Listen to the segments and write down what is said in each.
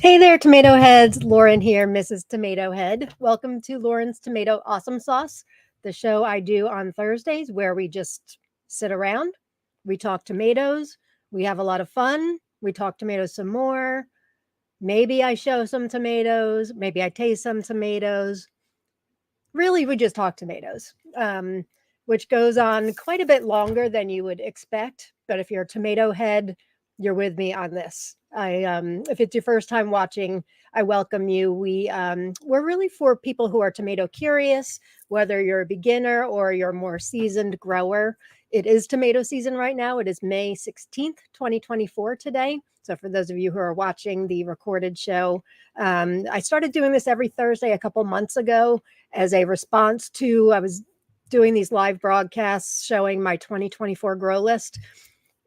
Hey there, tomato heads. Lauren here, Mrs. Tomato Head. Welcome to Lauren's Tomato Awesome Sauce, the show I do on Thursdays where we just sit around, we talk tomatoes, we have a lot of fun, we talk tomatoes some more. Maybe I show some tomatoes, maybe I taste some tomatoes. Really, we just talk tomatoes, which goes on quite a bit longer than you would expect. But if you're a tomato head, you're with me on this. If it's your first time watching, I welcome you. We're really for people who are tomato curious, whether you're a beginner or you're a more seasoned grower. It is tomato season right now. It is May 16th, 2024 today. So for those of you who are watching the recorded show, I started doing this every Thursday a couple months ago as a response to I was doing these live broadcasts showing my 2024 grow list.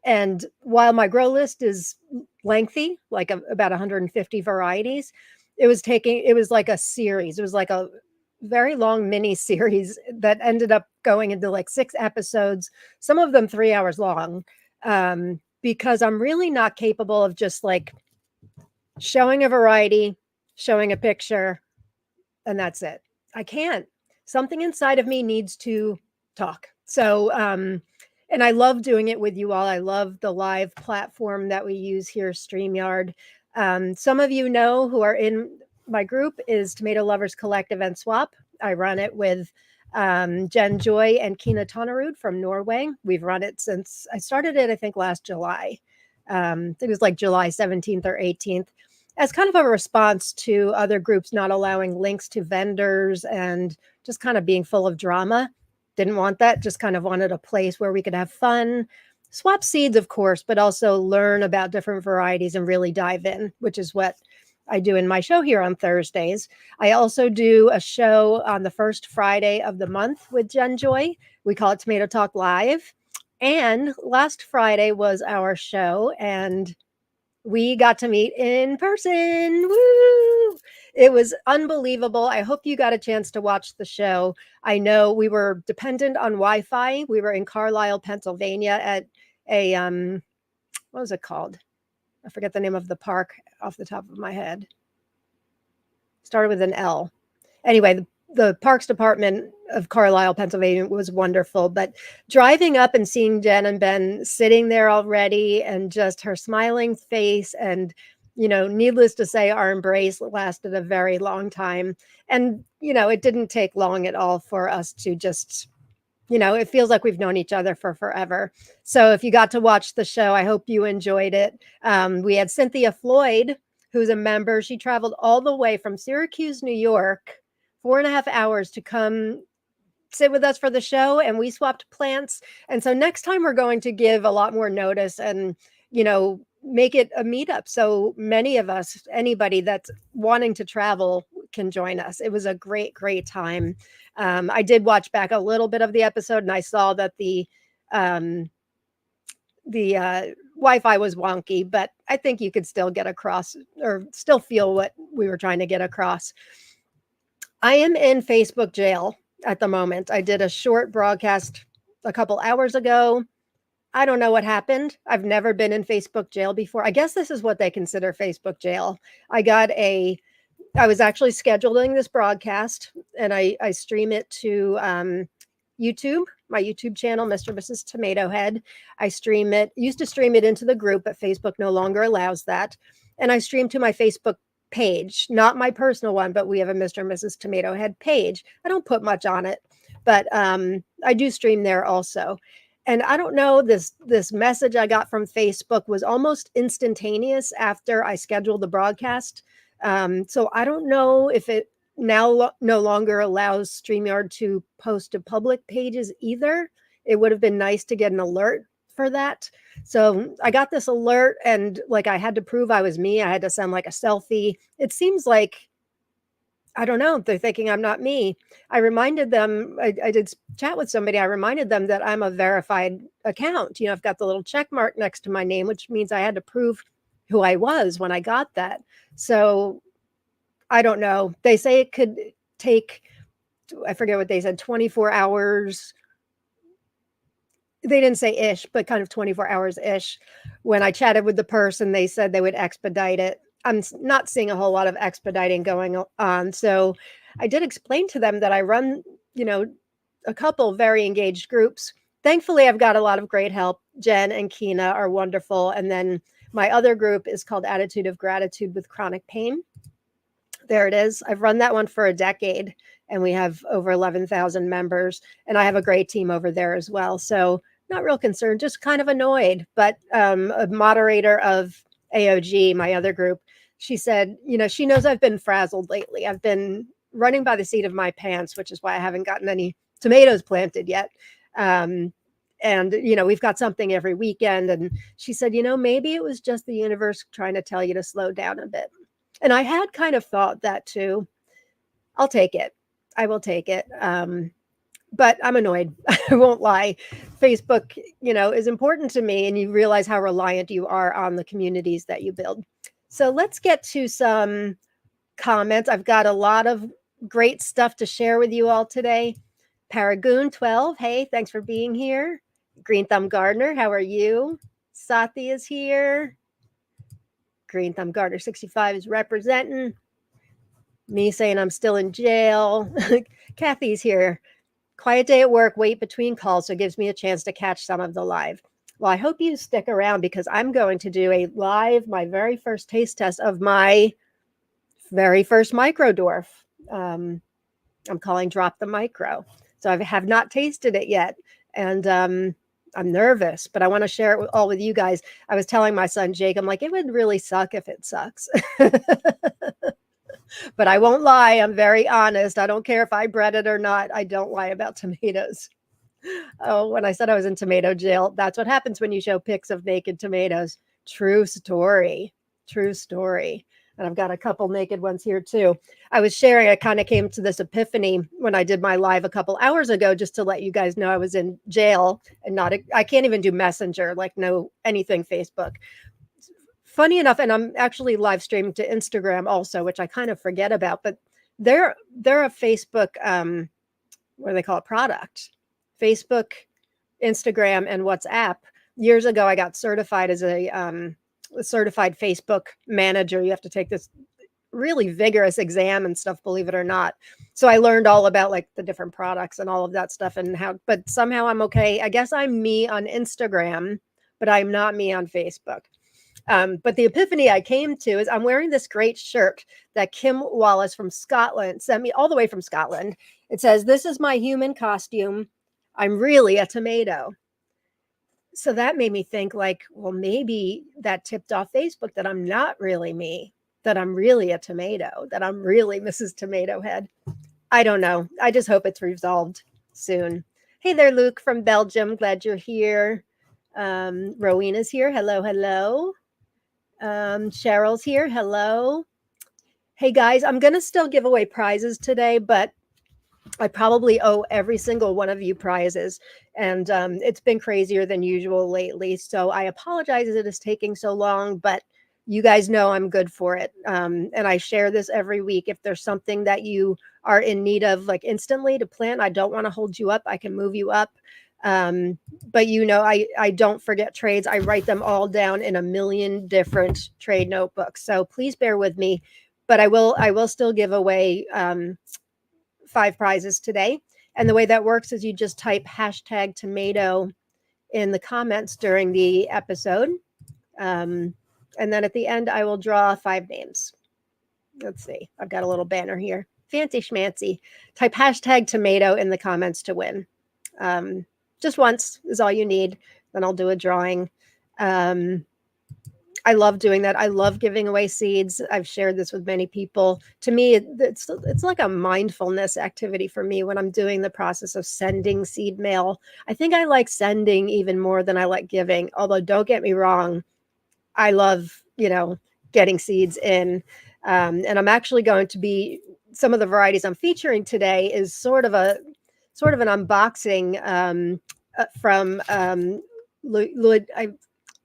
And while my grow list is lengthy, like about 150 varieties, it was like a series. It was like a very long mini series that ended up going into like 6 episodes, some of them 3 hours long, because I'm really not capable of just like showing a variety, showing a picture, and that's it. I can't. Something inside of me needs to talk. So, and I love doing it with you all. I love the live platform that we use here, StreamYard. Some of you know who are in my group is Tomato Lovers Collective and Swap. I run it with Jen Joy and Kina Tonnerud from Norway. We've run it since I started it, I think, last July. It was like July 17th or 18th as kind of a response to other groups not allowing links to vendors and just kind of being full of drama. Didn't want that, just kind of wanted a place where we could have fun, swap seeds, of course, but also learn about different varieties and really dive in, which is what I do in my show here on Thursdays. I also do a show on the first Friday of the month with Jen Joy. We call it Tomato Talk Live. And last Friday was our show, and we got to meet in person. Woo! It was unbelievable. I hope you got a chance to watch the show. I know we were dependent on Wi-Fi. We were in Carlisle, Pennsylvania at a what was it called? I forget the name of the park off the top of my head. Started with an L. Anyway, the Parks Department of Carlisle, Pennsylvania was wonderful, but driving up and seeing Jen and Ben sitting there already and just her smiling face and, needless to say, our embrace lasted a very long time. And, it didn't take long at all for us to just, it feels like we've known each other for forever. So if you got to watch the show, I hope you enjoyed it. We had Cynthia Floyd, who's a member. She traveled all the way from Syracuse, New York, 4.5 hours to come sit with us for the show, and we swapped plants. And so next time we're going to give a lot more notice and, make it a meetup. So many of us, anybody that's wanting to travel can join us. It was a great, great time. I did watch back a little bit of the episode and I saw that the Wi-Fi was wonky, but I think you could still get across or still feel what we were trying to get across. I am in Facebook jail at the moment. I did a short broadcast a couple hours ago. I don't know what happened. I've never been in Facebook jail before. I guess this is what they consider Facebook jail. I was actually scheduling this broadcast and I stream it to YouTube, my YouTube channel, Mr. and Mrs. Tomato Head. Used to stream it into the group, but Facebook no longer allows that. And I stream to my Facebook page, not my personal one, but we have a Mr. and Mrs. Tomato Head page. I don't put much on it, but I do stream there also. And I don't know, this message I got from Facebook was almost instantaneous after I scheduled the broadcast. So I don't know if it now no longer allows StreamYard to post to public pages either. It would have been nice to get an alert for that. So I got this alert and like I had to prove I was me. I had to send like a selfie. It seems like, I don't know, they're thinking I'm not me. I reminded them, I did chat with somebody. I reminded them that I'm a verified account. I've got the little check mark next to my name, which means I had to prove who I was when I got that. So I don't know. They say it could take, I forget what they said, 24 hours. They didn't say ish, but kind of 24 hours ish. When I chatted with the person, they said they would expedite it. I'm not seeing a whole lot of expediting going on. So I did explain to them that I run, a couple very engaged groups. Thankfully, I've got a lot of great help. Jen and Kina are wonderful. And then my other group is called Attitude of Gratitude with Chronic Pain. There it is. I've run that one for a decade, and we have over 11,000 members, and I have a great team over there as well. So not real concerned, just kind of annoyed. But a moderator of AOG, my other group, she said, she knows I've been frazzled lately. I've been running by the seat of my pants, which is why I haven't gotten any tomatoes planted yet. And, we've got something every weekend. And she said, maybe it was just the universe trying to tell you to slow down a bit. And I had kind of thought that too. I'll take it. I will take it. But I'm annoyed. I won't lie. Facebook, is important to me, and you realize how reliant you are on the communities that you build. So let's get to some comments. I've got a lot of great stuff to share with you all today. Paragoon 12, hey, thanks for being here. Green Thumb Gardener, how are you? Sathi is here. Green Thumb Gardener 65 is representing. Me saying I'm still in jail. Kathy's here. Quiet day at work, wait between calls, so it gives me a chance to catch some of the live. Well, I hope you stick around because I'm going to do a live, my very first taste test of my very first micro dwarf. I'm calling Drop the Micro. So I have not tasted it yet. And I'm nervous, but I want to share it all with you guys. I was telling my son, Jake, I'm like, it would really suck if it sucks. But I won't lie. I'm very honest. I don't care if I bred it or not. I don't lie about tomatoes. Oh, when I said I was in tomato jail, that's what happens when you show pics of naked tomatoes. True story. True story. And I've got a couple naked ones here too. I was sharing, I kind of came to this epiphany when I did my live a couple hours ago, just to let you guys know I was in jail and I can't even do Messenger, like no anything Facebook. Funny enough, and I'm actually live streaming to Instagram also, which I kind of forget about, but they're a Facebook, what do they call it, product. Facebook, Instagram, and WhatsApp. Years ago, I got certified as a certified Facebook manager. You have to take this really vigorous exam and stuff, believe it or not. So I learned all about like the different products and all of that stuff and how, but somehow I'm okay. I guess I'm me on Instagram, but I'm not me on Facebook. But the epiphany I came to is I'm wearing this great shirt that Kim Wallace from Scotland sent me all the way from Scotland. It says, "This is my human costume. I'm really a tomato." So that made me think like, well, maybe that tipped off Facebook that I'm not really me, that I'm really a tomato, that I'm really Mrs. Tomato Head. I don't know. I just hope it's resolved soon. Hey there, Luke from Belgium. Glad you're here. Rowena's here. Hello, hello. Cheryl's here. Hello. Hey guys, I'm going to still give away prizes today, but I probably owe every single one of you prizes. And it's been crazier than usual lately. So I apologize that it is taking so long, but you guys know I'm good for it. And I share this every week. If there's something that you are in need of like instantly to plant, I don't want to hold you up. I can move you up. But I don't forget trades. I write them all down in a million different trade notebooks. So please bear with me, but I will still give away 5 prizes today. And the way that works is you just type #tomato in the comments during the episode. And then at the end, I will draw 5 names. Let's see. I've got a little banner here. Fancy schmancy. Type #tomato in the comments to win. Just once is all you need. Then I'll do a drawing. I love doing that. I love giving away seeds. I've shared this with many people. To me, it's like a mindfulness activity for me when I'm doing the process of sending seed mail. I think I like sending even more than I like giving. Although don't get me wrong, I love, getting seeds in. And I'm actually going to be, some of the varieties I'm featuring today is sort of an unboxing from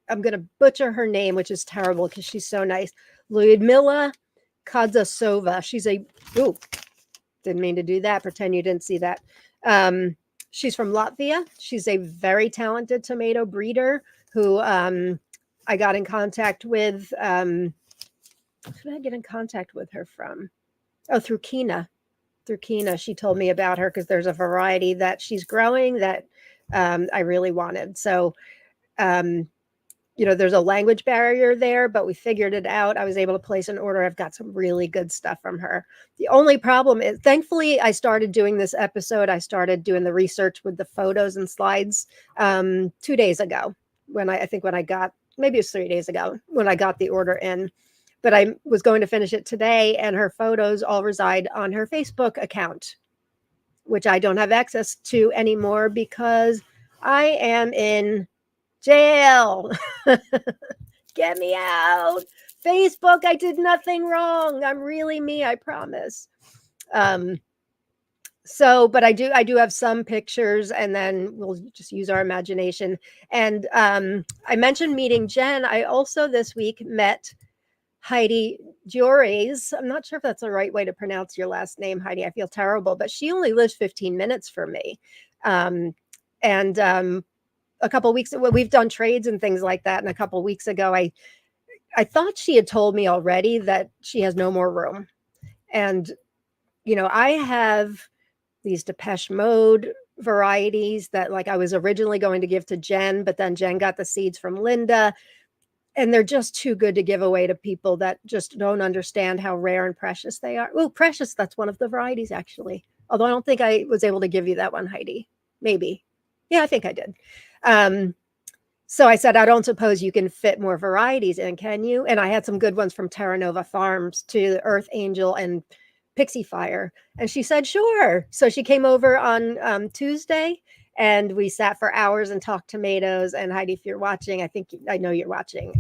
I'm going to butcher her name, which is terrible because she's so nice. Lyudmila Kadzasova. Didn't mean to do that. Pretend you didn't see that. She's from Latvia. She's a very talented tomato breeder who I got in contact with Who did I get in contact with her from? Oh, through Kina. Through Kina, she told me about her because there's a variety that she's growing that I really wanted. So, um, there's a language barrier there, but we figured it out. I was able to place an order. I've got some really good stuff from her. The only problem is, thankfully, I started doing this episode. I started doing the research with the photos and slides 2 days ago I think when I got, maybe it was 3 days ago when I got the order in. But I was going to finish it today, and her photos all reside on her Facebook account, which I don't have access to anymore because I am in jail. Get me out. Facebook, I did nothing wrong. I'm really me, I promise. But I do have some pictures, and then we'll just use our imagination. And I mentioned meeting Jen. I also this week met Heidi Jores. I'm not sure if that's the right way to pronounce your last name, Heidi. I feel terrible, but she only lives 15 minutes from me. And a couple of weeks ago, we've done trades and things like that. And a couple of weeks ago, I thought she had told me already that she has no more room. And, I have these Depeche Mode varieties that like I was originally going to give to Jen, but then Jen got the seeds from Linda. And they're just too good to give away to people that just don't understand how rare and precious they are. Oh, precious, that's one of the varieties, actually. Although I don't think I was able to give you that one, Heidi. Maybe. Yeah, I think I did. So I said, I don't suppose you can fit more varieties in, can you? And I had some good ones from Terra Nova Farms to Earth Angel and Pixie Fire. And she said, sure. So she came over on Tuesday, and we sat for hours and talked tomatoes. And Heidi, if you're watching, I know you're watching.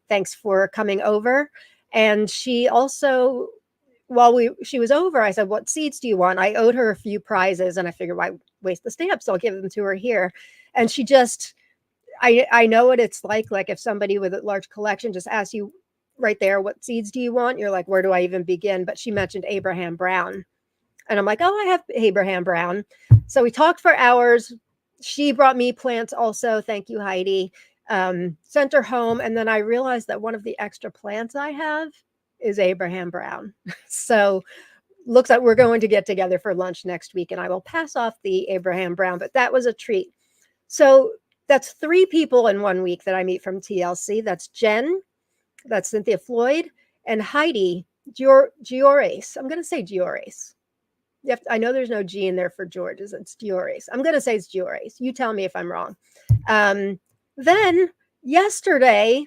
Thanks for coming over. And she also, while she was over, I said, what seeds do you want? I owed her a few prizes, and I figured, why waste the stamps? I'll give them to her here. And she just, I know what it's like if somebody with a large collection just asks you right there, what seeds do you want? You're like, where do I even begin? But she mentioned Abraham Brown. And I'm like, oh, I have Abraham Brown. So we talked for hours. She brought me plants also. Thank you, Heidi. Sent her home. And then I realized that one of the extra plants I have is Abraham Brown. So looks like we're going to get together for lunch next week, and I will pass off the Abraham Brown, but that was a treat. So that's 3 people in 1 week that I meet from TLC. That's Jen, that's Cynthia Floyd, and Heidi Giores. I'm going to say Giores. I know there's no G in there for George's. It's Giores. I'm going to say it's Giores. You tell me if I'm wrong. Then yesterday,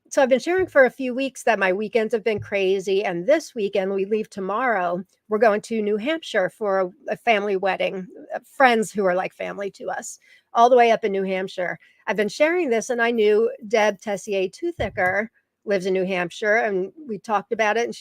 so I've been sharing for a few weeks that my weekends have been crazy. And this weekend, we leave tomorrow. We're going to New Hampshire for a family wedding, friends who are like family to us, all the way up in New Hampshire. I've been sharing this, and I knew Deb Tessier Toothaker lives in New Hampshire, and we talked about it. And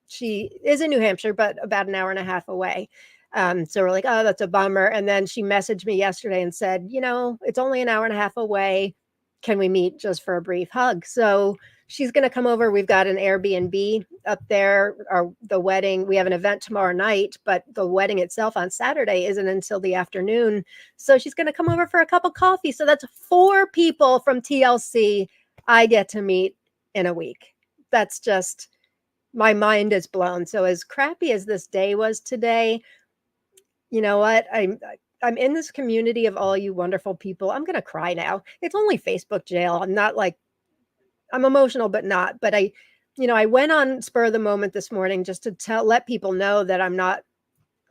she is in New Hampshire, but about an hour and a half away. So we're like, oh, that's a bummer. And then she messaged me yesterday and said, it's only an hour and a half away. Can we meet just for a brief hug? So she's going to come over. We've got an Airbnb up there. The wedding, we have an event tomorrow night, but the wedding itself on Saturday isn't until the afternoon. So she's going to come over for a cup of coffee. So that's 4 people from TLC I get to meet in a week. That's just, my mind is blown. So as crappy as this day was today, you know what? I'm in this community of all you wonderful people. I'm going to cry now. It's only Facebook jail. I'm not like, I'm emotional, but not. But I went on spur of the moment this morning just to let people know that I'm not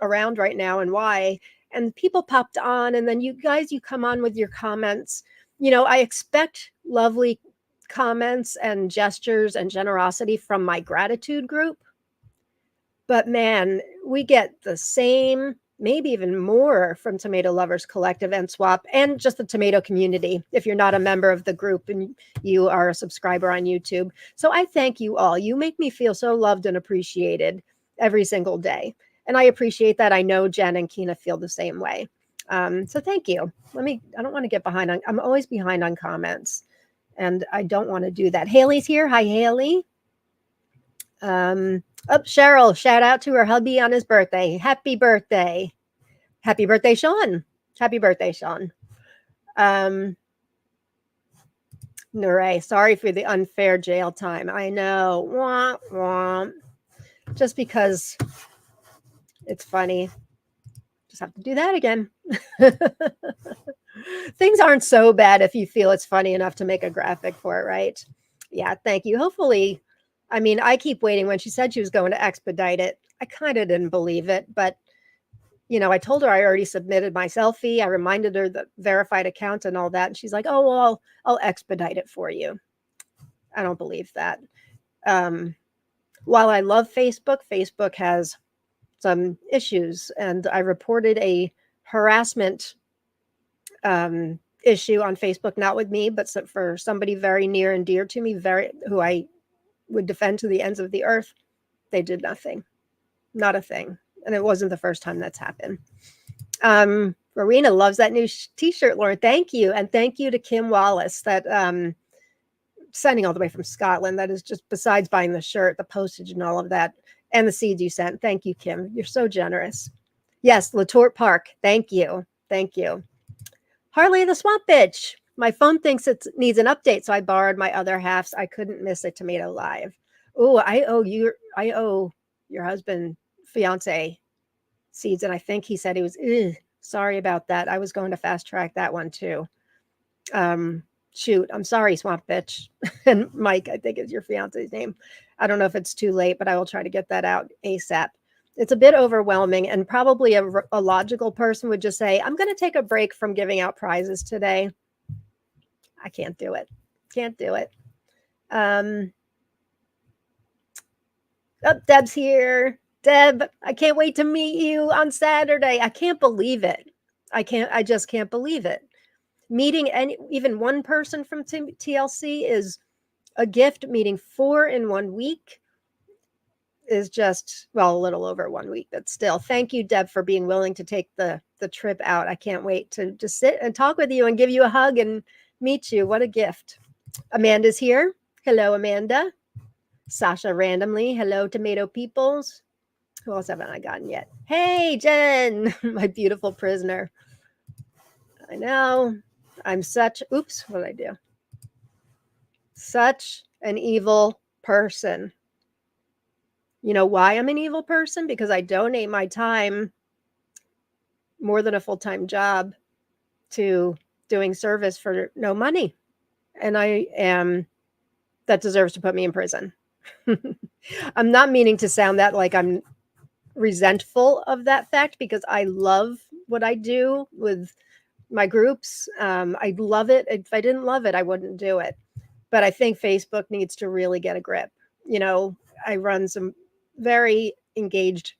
around right now and why. And people popped on, and then you come on with your comments. I expect lovely comments and gestures and generosity from my gratitude group. But man, we get the same, maybe even more from Tomato Lovers Collective and Swap, and just the tomato community, if you're not a member of the group and you are a subscriber on YouTube. So I thank you all. You make me feel so loved and appreciated every single day. And I appreciate that. I know Jen and Kina feel the same way. So thank you. I don't want to get behind on, I'm always behind on comments, and I don't want to do that. Haley's here. Hi, Haley. Cheryl, shout out to her hubby on his birthday. Happy birthday. Happy birthday, Sean. Happy birthday, Sean. Nuray, sorry for the unfair jail time. I know. Wah, wah. Just because it's funny. Just have to do that again. Things aren't so bad if you feel it's funny enough to make a graphic for it, right? Yeah, thank you. Hopefully, I mean, I keep waiting. When she said she was going to expedite it, I kind of didn't believe it, but I told her I already submitted my selfie. I reminded her the verified account and all that. And she's like, oh, well, I'll expedite it for you. I don't believe that. While I love Facebook, Facebook has some issues. And I reported a harassment issue on Facebook, not with me, but for somebody very near and dear to me, who I would defend to the ends of the earth. They did nothing, not a thing. And it wasn't the first time that's happened. Marina loves that new t-shirt, Lauren. Thank you. And thank you to Kim Wallace that sending all the way from Scotland. That is just, besides buying the shirt, the postage and all of that, and the seeds you sent. Thank you, Kim. You're so generous. Yes, Latourt Park. Thank you. Thank you. Harley the Swamp Bitch. My phone thinks it needs an update, so I borrowed my other halves. I couldn't miss a tomato live. Oh, I owe your husband, fiance, seeds, and I think he said he was sorry about that. I was going to fast track that one too. Shoot, I'm sorry, Swamp Bitch. And Mike, I think is your fiance's name. I don't know if it's too late, but I will try to get that out ASAP. It's a bit overwhelming, and probably a logical person would just say, I'm going to take a break from giving out prizes today. I can't do it. Can't do it. Oh, Deb's here. Deb, I can't wait to meet you on Saturday. I can't believe it. I just can't believe it. Meeting even one person from TLC is a gift. Meeting 4 in 1 week is just, well, a little over 1 week, but still. Thank you, Deb, for being willing to take the trip out. I can't wait to just sit and talk with you and give you a hug and meet you. What a gift. Amanda's here. Hello, Amanda. Sasha randomly. Hello, Tomato Peoples. Who else haven't I gotten yet? Hey, Jen, my beautiful prisoner. I know. I'm such, oops, what did I do? Such an evil person. You know why I'm an evil person? Because I donate my time, more than a full-time job, to doing service for no money. And that deserves to put me in prison. I'm not meaning to sound that like I'm resentful of that fact, because I love what I do with my groups. I love it. If I didn't love it, I wouldn't do it. But I think Facebook needs to really get a grip. I run some very engaged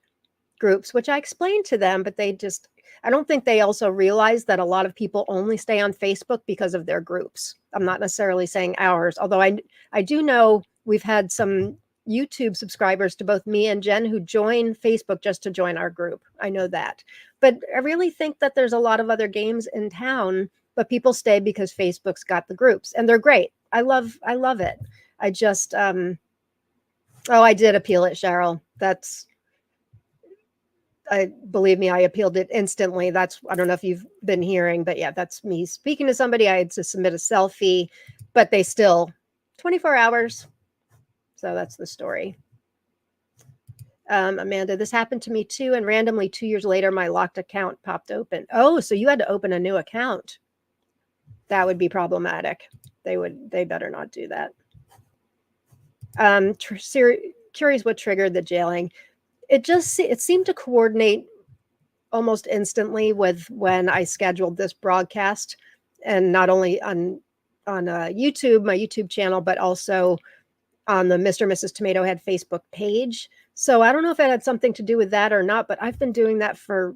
groups, which I explained to them, but I don't think they also realize that a lot of people only stay on Facebook because of their groups. I'm not necessarily saying ours, although I do know we've had some YouTube subscribers to both me and Jen who join Facebook just to join our group. I know that. But I really think that there's a lot of other games in town, but people stay because Facebook's got the groups, and they're great. I love it. I just, I did appeal it, Cheryl. Believe me, I appealed it instantly. I don't know if you've been hearing, but yeah, that's me speaking to somebody. I had to submit a selfie, but they still 24 hours. So that's the story. Amanda, this happened to me too. And randomly 2 years later, my locked account popped open. Oh, so you had to open a new account. That would be problematic. They better not do that. Curious what triggered the jailing. It seemed to coordinate almost instantly with when I scheduled this broadcast, and not only on YouTube, my YouTube channel, but also on the Mr. and Mrs. Tomato Head Facebook page. So I don't know if it had something to do with that or not, but I've been doing that for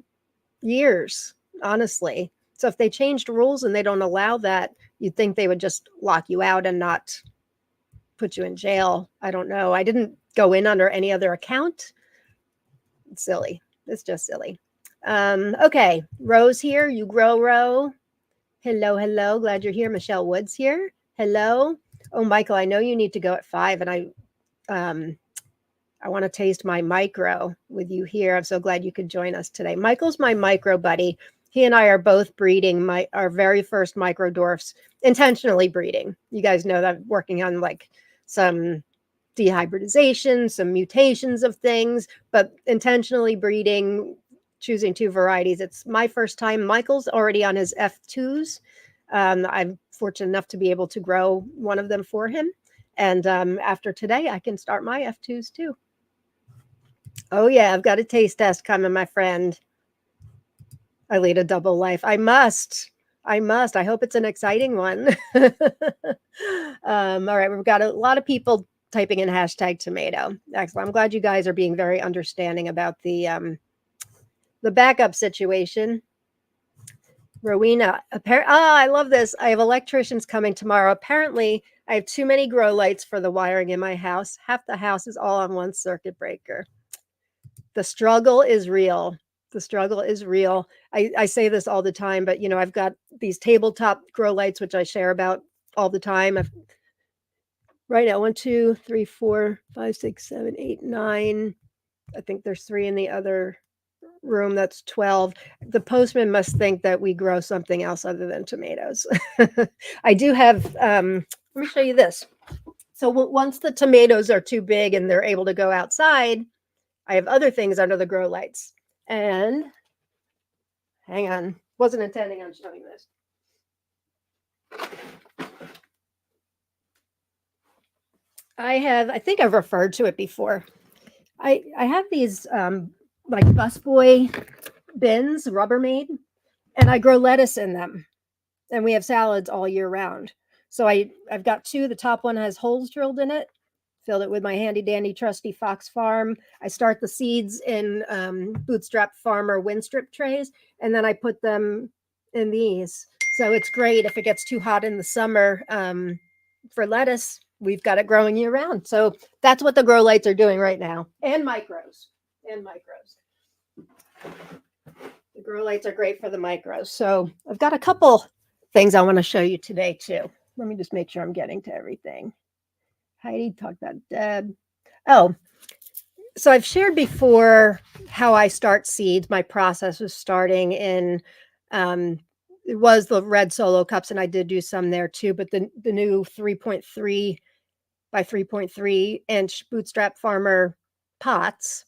years, honestly. So if they changed rules and they don't allow that, you'd think they would just lock you out and not put you in jail. I don't know. I didn't go in under any other account. It's silly. It's just silly. Okay. Rose here. You grow, Ro. Hello, hello. Glad you're here. Michelle Woods here. Hello. Oh, Michael, I know you need to go at 5, and I want to taste my micro with you here. I'm so glad you could join us today. Michael's my micro buddy. He and I are both breeding our very first micro dwarfs, intentionally breeding. You guys know that I'm working on like some dehybridization, some mutations of things, but intentionally breeding, choosing two varieties. It's my first time. Michael's already on his F2s. I'm fortunate enough to be able to grow one of them for him. And after today, I can start my F2s too. Oh, yeah, I've got a taste test coming, my friend. I lead a double life. I must. I must. I hope it's an exciting one. All right, we've got a lot of people typing in hashtag tomato. Excellent. I'm glad you guys are being very understanding about the backup situation. Rowena, I love this. I have electricians coming tomorrow. Apparently, I have too many grow lights for the wiring in my house. Half the house is all on one circuit breaker. The struggle is real. The struggle is real. I say this all the time, but I've got these tabletop grow lights, which I share about all the time. Right now, 1, 2, 3, 4, 5, 6, 7, 8, 9. I think there's 3 in the other room. That's 12. The postman must think that we grow something else other than tomatoes. I do have, let me show you this. So once the tomatoes are too big and they're able to go outside, I have other things under the grow lights. And hang on, wasn't intending on showing this. I think I've referred to it before. I have these like busboy bins, Rubbermaid, and I grow lettuce in them. And we have salads all year round. So I've got 2. The top one has holes drilled in it. Filled it with my handy dandy trusty Fox Farm. I start the seeds in Bootstrap Farmer Windstrip trays, and then I put them in these. So it's great if it gets too hot in the summer for lettuce. We've got it growing year round. So that's what the grow lights are doing right now, and micros, and micros. The grow lights are great for the micros. So I've got a couple things I want to show you today too. Let me just make sure I'm getting to everything. Heidi talked about Deb. Oh, so I've shared before how I start seeds. My process was starting in, it was the red solo cups, and I did do some there too, but the new 3.3 by 3.3 inch Bootstrap Farmer pots.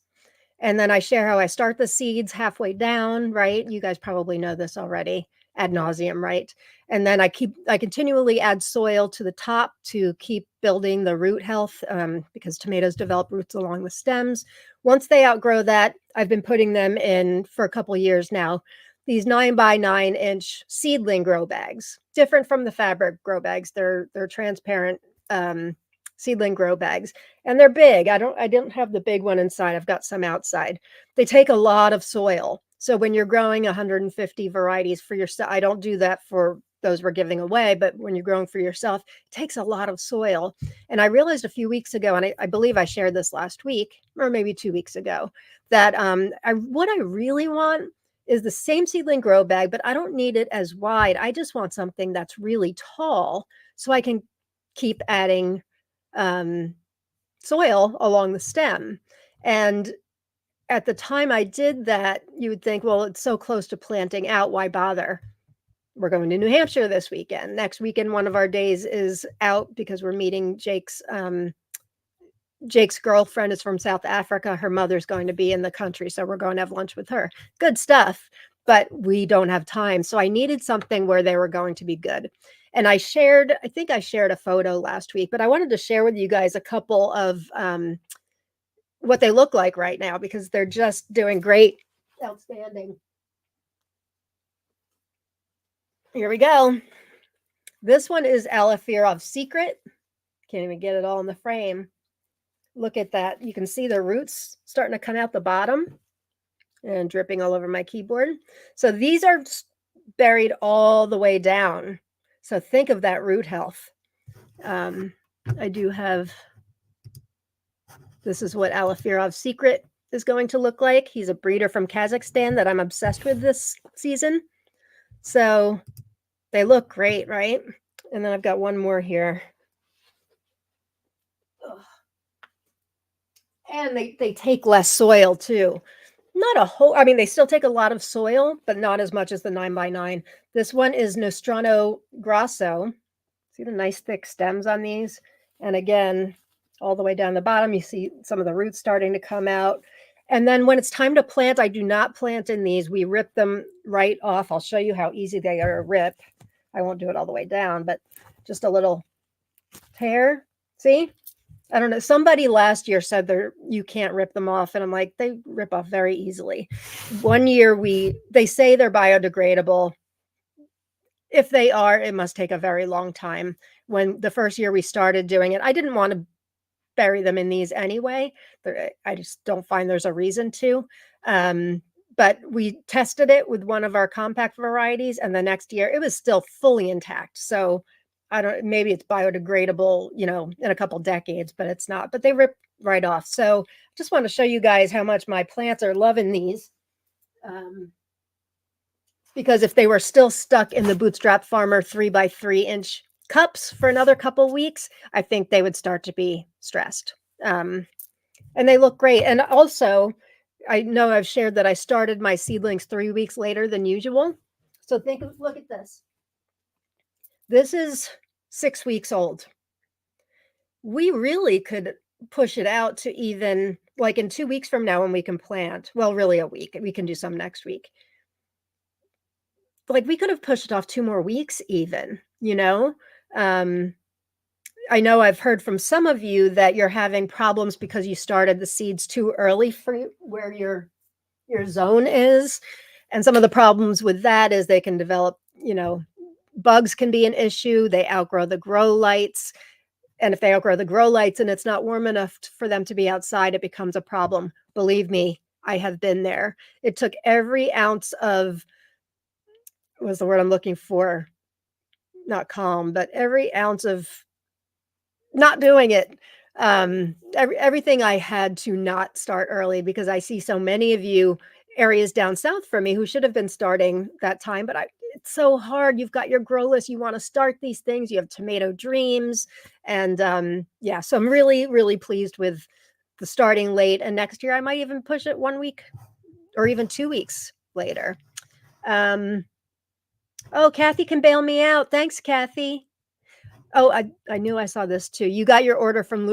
And then I share how I start the seeds halfway down, right? You guys probably know this already ad nauseum, right? And then I continually add soil to the top to keep building the root health because tomatoes develop roots along the stems. Once they outgrow that, I've been putting them in for a couple years now. These 9 by 9 inch seedling grow bags, different from the fabric grow bags. They're transparent seedling grow bags, and they're big. I didn't have the big one inside. I've got some outside. They take a lot of soil. So when you're growing 150 varieties for yourself, I don't do that for those we're giving away, but when you're growing for yourself, it takes a lot of soil. And I realized a few weeks ago, and I believe I shared this last week, or maybe 2 weeks ago, that what I really want is the same seedling grow bag, but I don't need it as wide. I just want something that's really tall so I can keep adding soil along the stem. And at the time I did that, you would think, well, it's so close to planting out. Why bother? We're going to New Hampshire this weekend. Next weekend, one of our days is out because we're meeting Jake's girlfriend is from South Africa. Her mother's going to be in the country, so we're going to have lunch with her. Good stuff, but we don't have time. So I needed something where they were going to be good. And I think I shared a photo last week, but I wanted to share with you guys a couple of what they look like right now because they're just doing great. Outstanding. Here we go. This one is Alafirov Secret. Can't even get it all in the frame. Look at that. You can see the roots starting to come out the bottom and dripping all over my keyboard. So these are buried all the way down. So think of that root health. I do have, this is what Alafirov Secret is going to look like. He's a breeder from Kazakhstan that I'm obsessed with this season. So they look great, right? And then I've got one more here. And they take less soil too. Not a whole, I mean, they still take a lot of soil, but not as much as the 9x9. This one is Nostrano Grasso. See the nice thick stems on these? And again, all the way down the bottom, you see some of the roots starting to come out. And then when it's time to plant, I do not plant in these. We rip them right off. I'll show you how easy they are to rip. I won't do it all the way down, but just a little tear. See? I don't know. Somebody last year said you can't rip them off, and I'm like, they rip off very easily. One year they say they're biodegradable. If they are, it must take a very long time. When the first year we started doing it, I didn't want to bury them in these anyway. I just don't find there's a reason to. But we tested it with one of our compact varieties, and the next year it was still fully intact. So I don't, maybe it's biodegradable, in a couple decades, but it's not. But they rip right off. So just want to show you guys how much my plants are loving these. Because if they were still stuck in the Bootstrap Farmer 3x3-inch cups for another couple weeks, I think they would start to be stressed. And they look great. And also, I know I've shared that I started my seedlings 3 weeks later than usual. So look at this. This is 6 weeks old. We really could push it out to even like in 2 weeks from now when we can plant. Well, really a week. We can do some next week. Like we could have pushed it off 2 more weeks even, I know I've heard from some of you that you're having problems because you started the seeds too early for where your zone is. And some of the problems with that is they can develop, bugs can be an issue. They outgrow the grow lights. And if they outgrow the grow lights and it's not warm enough for them to be outside, it becomes a problem. Believe me, I have been there. It took every ounce of, was the word I'm looking for, not calm, but every ounce of not doing it. Everything I had to not start early, because I see so many of you areas down south from me who should have been starting that time, but it's so hard. You've got your grow list. You want to start these things. You have tomato dreams. And yeah, so I'm really, really pleased with the starting late. And next year I might even push it 1 week or even 2 weeks later. Oh, Kathy can bail me out. Thanks, Kathy. Oh, I knew I saw this too. You got your order from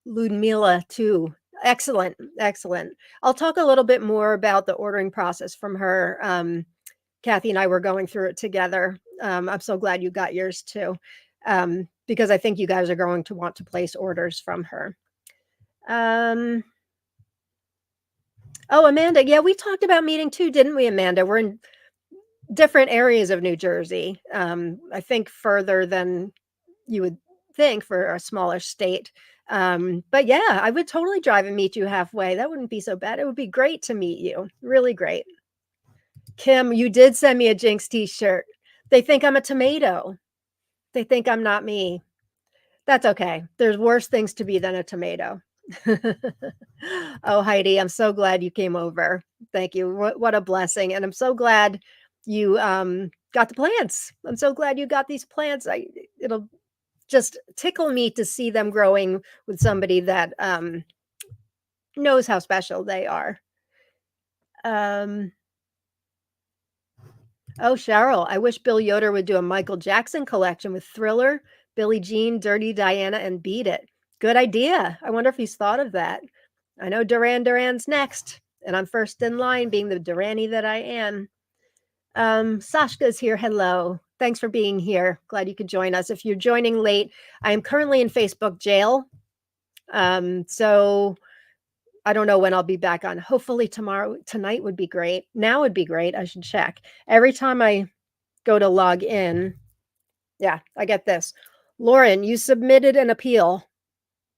Ludmila too. Excellent, excellent. I'll talk a little bit more about the ordering process from her. Kathy and I were going through it together. I'm so glad you got yours too, because I think you guys are going to want to place orders from her. Oh, Amanda, yeah, we talked about meeting too, didn't we, Amanda? We're in different areas of New Jersey. I think further than you would think for a smaller state. But yeah, I would totally drive and meet you halfway. That wouldn't be so bad. It would be great to meet you. Really great. Kim, you did send me a Jinx t-shirt. They think I'm a tomato. They think I'm not me. That's okay. There's worse things to be than a tomato. Oh, Heidi, I'm so glad you came over. Thank you. What a blessing. And I'm so glad you got the plants. I'm so glad you got these plants. It'll just tickle me to see them growing with somebody that knows how special they are. Oh, Cheryl, I wish Bill Yoder would do a Michael Jackson collection with Thriller, Billie Jean, Dirty Diana, and Beat It. Good idea. I wonder if he's thought of that. I know Duran Duran's next, and I'm first in line, being the Duranie that I am. Sashka's here. Hello. Thanks for being here. Glad you could join us. If you're joining late, I am currently in Facebook jail. So I don't know when I'll be back on. Hopefully tonight would be great. Now would be great. I should check. Every time I go to log in, yeah, I get this. Lauren, you submitted an appeal.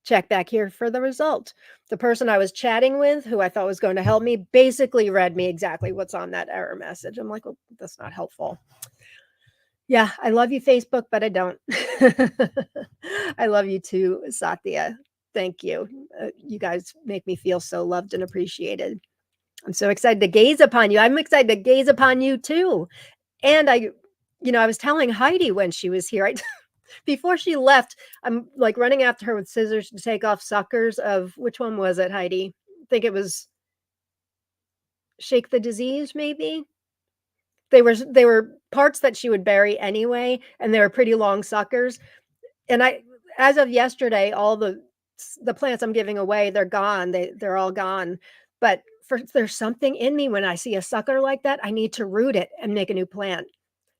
Check back here for the result. The person I was chatting with, who I thought was going to help me, basically read me exactly what's on that error message. I'm like, well, that's not helpful. Yeah, I love you, Facebook, but I don't. I love you too, Satya. Thank you. You guys make me feel so loved and appreciated. I'm so excited to gaze upon you. I'm excited to gaze upon you too. And I was telling Heidi when she was here, before she left, I'm like running after her with scissors to take off suckers of, which one was it, Heidi? I think it was shake the disease, maybe? They were parts that she would bury anyway, and they were pretty long suckers, and I as of yesterday, all the plants I'm giving away, they're gone, they're all gone, but there's something in me when I see a sucker like that, I need to root it and make a new plant.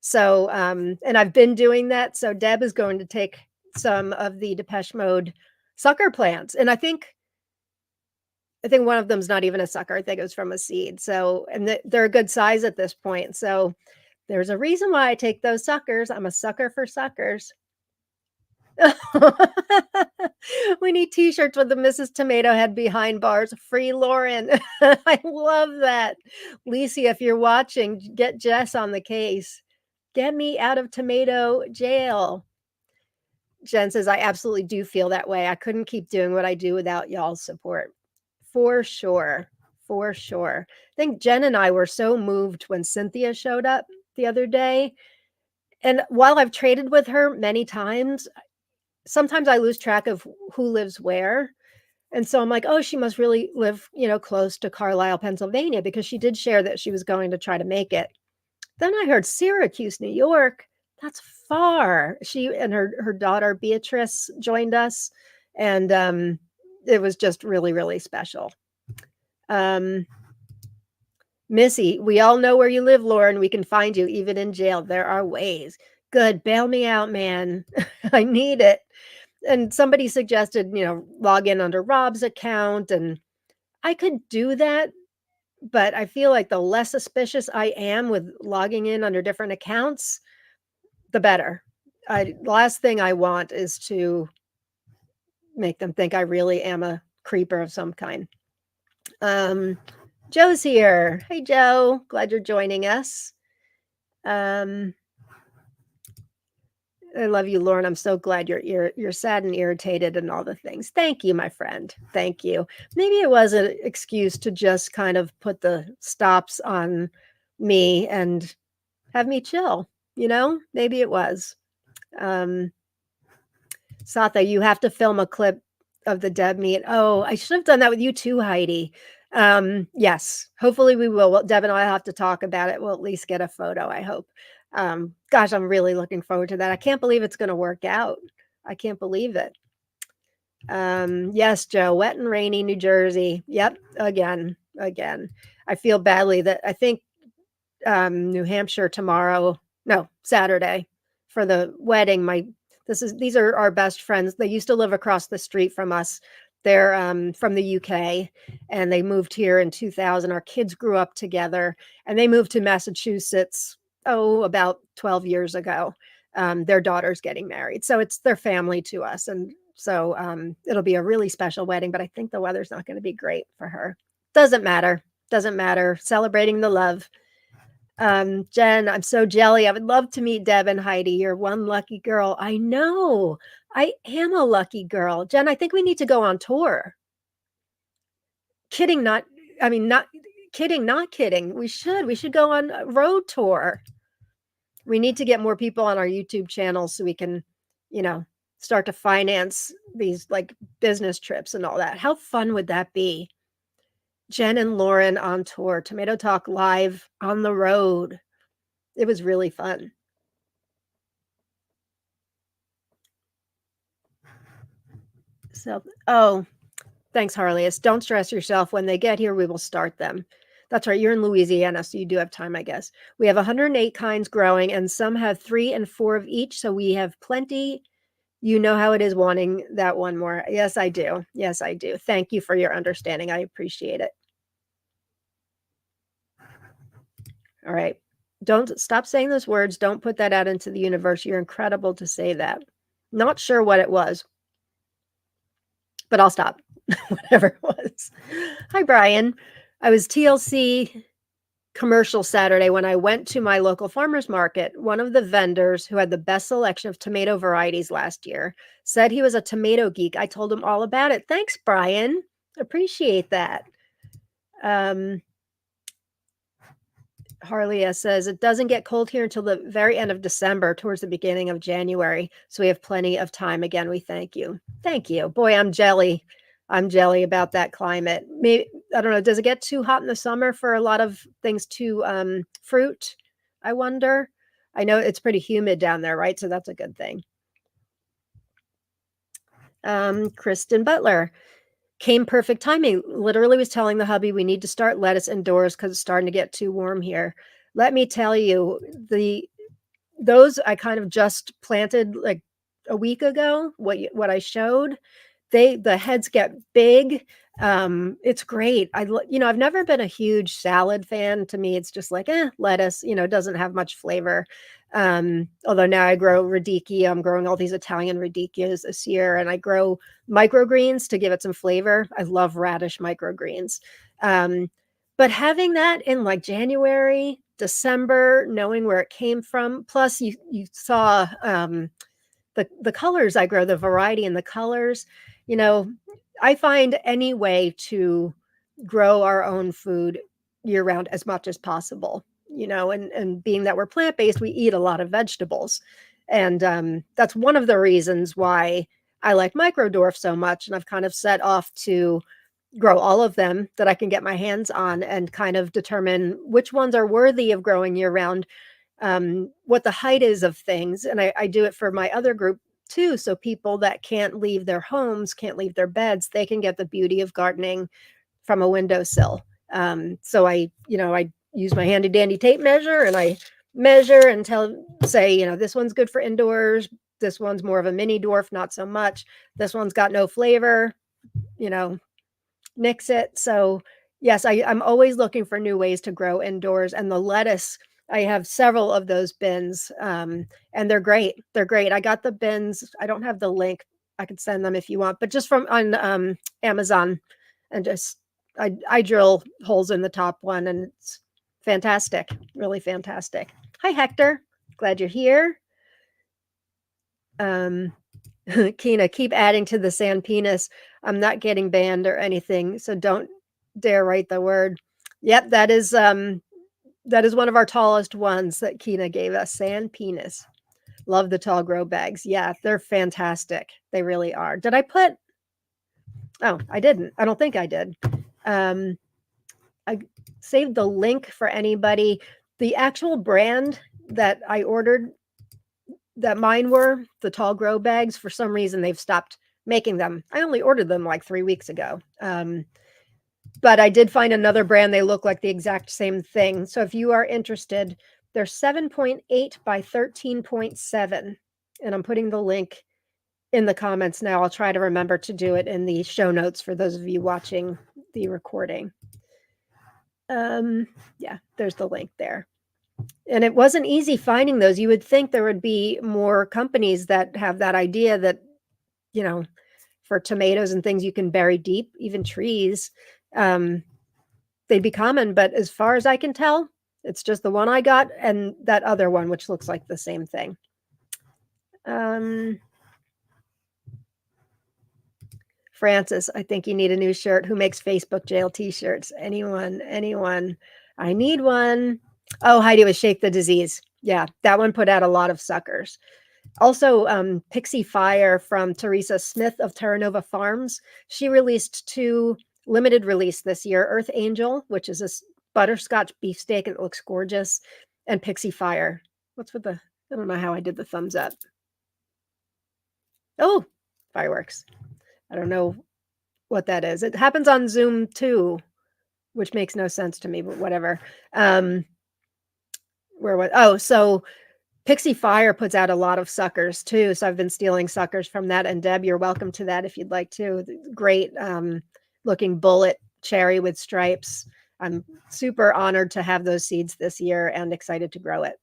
So, and I've been doing that, so Deb is going to take some of the Depeche Mode sucker plants, and I think one of them's not even a sucker, I think it was from a seed, so and they're a good size at this point, so there's a reason why I take those suckers, I'm a sucker for suckers. We need T-shirts with the Mrs. Tomato Head behind bars, free Lauren. I love that. Lisi, if you're watching, get Jess on the case. Get me out of tomato jail. Jen says, I absolutely do feel that way. I couldn't keep doing what I do without y'all's support. For sure. For sure. I think Jen and I were so moved when Cynthia showed up the other day. And while I've traded with her many times, sometimes I lose track of who lives where. And so I'm like, oh, she must really live, close to Carlisle, Pennsylvania, because she did share that she was going to try to make it. Then I heard Syracuse, New York. That's far. She and her daughter Beatrice joined us, and it was just really, really special. Missy, we all know where you live, Lauren. We can find you even in jail. There are ways. Good. Bail me out, man. I need it. And somebody suggested, log in under Rob's account, and I could do that, but I feel like the less suspicious I am with logging in under different accounts, the better. Last thing I want is to make them think I really am a creeper of some kind. Joe's here. Hey, Joe. Glad you're joining us. I love you, Lauren. I'm so glad you're sad and irritated and all the things. Thank you, my friend. Thank you. Maybe it was an excuse to just kind of put the stops on me and have me chill, Maybe it was. Satha, you have to film a clip of the Deb meet. Oh, I should have done that with you too, Heidi. Yes, hopefully we will. Well, Deb and I have to talk about it. We'll at least get a photo, I hope. Gosh, I'm really looking forward to that. I can't believe it's going to work out. I can't believe it. Yes, Joe, wet and rainy New Jersey. Yep. Again. I feel badly that I think, New Hampshire Saturday for the wedding. These are our best friends. They used to live across the street from us. They're from the UK, and they moved here in 2000. Our kids grew up together, and they moved to Massachusetts, about 12 years ago. Their daughter's getting married, so it's their family to us, and so it'll be a really special wedding, but I think the weather's not going to be great for her. Doesn't matter. Celebrating the love. Jen, I'm so jelly. I would love to meet Deb and Heidi. You're one lucky girl. I know. I am a lucky girl. Jen, I think we need to go on tour. Not kidding, not kidding. We should go on a road tour. We need to get more people on our YouTube channel so we can, start to finance these like business trips and all that. How fun would that be? Jen and Lauren on tour, Tomato Talk live on the road. It was really fun. So, thanks, Harleus. Don't stress yourself. When they get here, we will start them. That's right. You're in Louisiana, so you do have time, I guess. We have 108 kinds growing, and some have 3 and 4 of each, so we have plenty. You know how it is wanting that one more. Yes, I do. Thank you for your understanding. I appreciate it. All right. Don't stop saying those words. Don't put that out into the universe. You're incredible to say that. Not sure what it was, but I'll stop. Whatever it was. Hi, Brian. I was TLC commercial Saturday when I went to my local farmer's market. One of the vendors who had the best selection of tomato varieties last year said he was a tomato geek. I told him all about it. Thanks, Brian. Appreciate that. Harley says it doesn't get cold here until the very end of December, towards the beginning of January. So we have plenty of time. Again, we thank you. Thank you. Boy, I'm jelly. I'm jelly about that climate. Maybe I don't know, does it get too hot in the summer for a lot of things to fruit? I wonder. I know it's pretty humid down there, right? So that's a good thing. Kristen Butler came perfect timing. Literally was telling the hubby we need to start lettuce indoors because it's starting to get too warm here. Let me tell you, those I kind of just planted like a week ago. What I showed, the heads get big. It's great. I've never been a huge salad fan. To me, it's just like, lettuce, it doesn't have much flavor. Although now I grow radicchio. I'm growing all these Italian radicchios this year, and I grow microgreens to give it some flavor. I love radish microgreens. But having that in like January, December, knowing where it came from, plus you saw the colors I grow, the variety in the colors, you know, I find any way to grow our own food year round as much as possible, and being that we're plant-based, we eat a lot of vegetables. And that's one of the reasons why I like micro dwarf so much. And I've kind of set off to grow all of them that I can get my hands on and kind of determine which ones are worthy of growing year round, what the height is of things. And I do it for my other group too. So people that can't leave their homes, can't leave their beds, they can get the beauty of gardening from a windowsill. So I use my handy dandy tape measure and I measure and say, this one's good for indoors. This one's more of a mini dwarf, not so much. This one's got no flavor, mix it. So yes, I'm always looking for new ways to grow indoors. And the lettuce, I have several of those bins, and they're great. They're great. I got the bins. I don't have the link. I could send them if you want, but just from on Amazon, and just I drill holes in the top one, and it's fantastic. Really fantastic. Hi, Hector. Glad you're here. Kina, keep adding to the sand penis. I'm not getting banned or anything, so don't dare write the word. Yep, that is one of our tallest ones that Kina gave us, sand penis. Love the tall grow bags. Yeah, they're fantastic. They really are. Did I put? Oh, I didn't. I don't think I did. I saved the link for anybody. The actual brand that I ordered, that mine were the tall grow bags, for some reason they've stopped making them. I only ordered them like 3 weeks ago. But I did find another brand. They look like the exact same thing. So if you are interested, they're 7.8 by 13.7. And I'm putting the link in the comments now. I'll try to remember to do it in the show notes for those of you watching the recording. Yeah, there's the link there. And it wasn't easy finding those. You would think there would be more companies that have that idea that, for tomatoes and things you can bury deep, even trees, they'd be common. But as far as I can tell, it's just the one I got and that other one, which looks like the same thing. Francis, I think you need a new shirt. Who makes Facebook jail t-shirts? Anyone? I need one. Oh, Heidi was Shake the Disease. Yeah, that one put out a lot of suckers. Also, Pixie Fire from Teresa Smith of Terra Nova Farms. She released 2 limited release this year, Earth Angel, which is a butterscotch beefsteak. It looks gorgeous. And Pixie Fire. What's with I don't know how I did the thumbs up. Oh, fireworks. I don't know what that is. It happens on Zoom too, which makes no sense to me, but whatever. So Pixie Fire puts out a lot of suckers too. So I've been stealing suckers from that. And Deb, you're welcome to that if you'd like to. Great looking bullet cherry with stripes. I'm super honored to have those seeds this year and excited to grow it.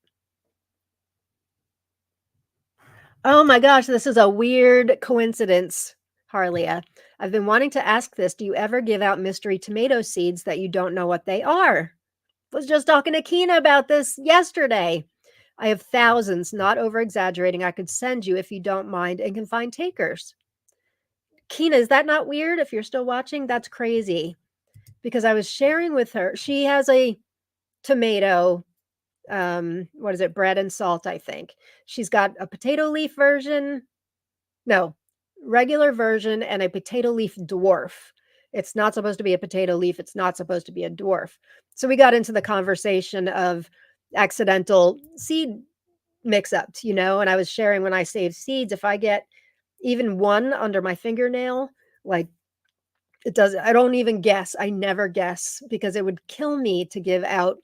Oh my gosh, this is a weird coincidence, Harlia. I've been wanting to ask this. Do you ever give out mystery tomato seeds that you don't know what they are? Was just talking to Kina about this yesterday. I have thousands, not over exaggerating. I could send you if you don't mind and can find takers. Kina, is that not weird? If you're still watching, that's crazy. Because I was sharing with her, she has a tomato, what is it, bread and salt, I think. She's got a potato leaf version, no, regular version, and a potato leaf dwarf. It's not supposed to be a potato leaf. It's not supposed to be a dwarf. So we got into the conversation of accidental seed mix-ups, and I was sharing when I save seeds, if I get even one under my fingernail, like I don't even guess. I never guess because it would kill me to give out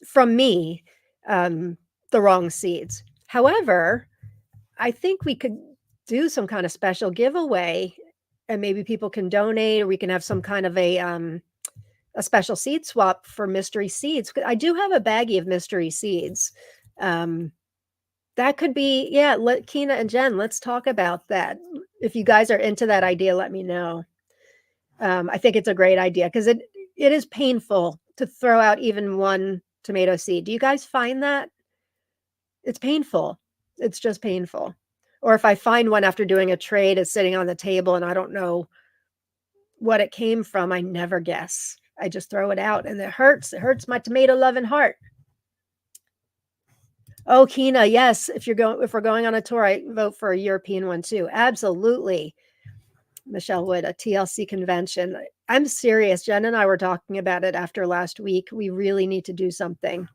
from me um, the wrong seeds. However, I think we could do some kind of special giveaway and maybe people can donate or we can have some kind of a special seed swap for mystery seeds. I do have a baggie of mystery seeds. That could be, yeah, let Kina and Jen, let's talk about that. If you guys are into that idea, let me know. I think it's a great idea because it is painful to throw out even one tomato seed. Do you guys find that? It's painful. It's just painful. Or if I find one after doing a trade, it's sitting on the table and I don't know what it came from, I never guess. I just throw it out and it hurts. It hurts my tomato loving heart. Oh, Kina, yes. If we're going on a tour, I vote for a European one too. Absolutely. Michelle Wood, a TLC convention. I'm serious. Jen and I were talking about it after last week. We really need to do something.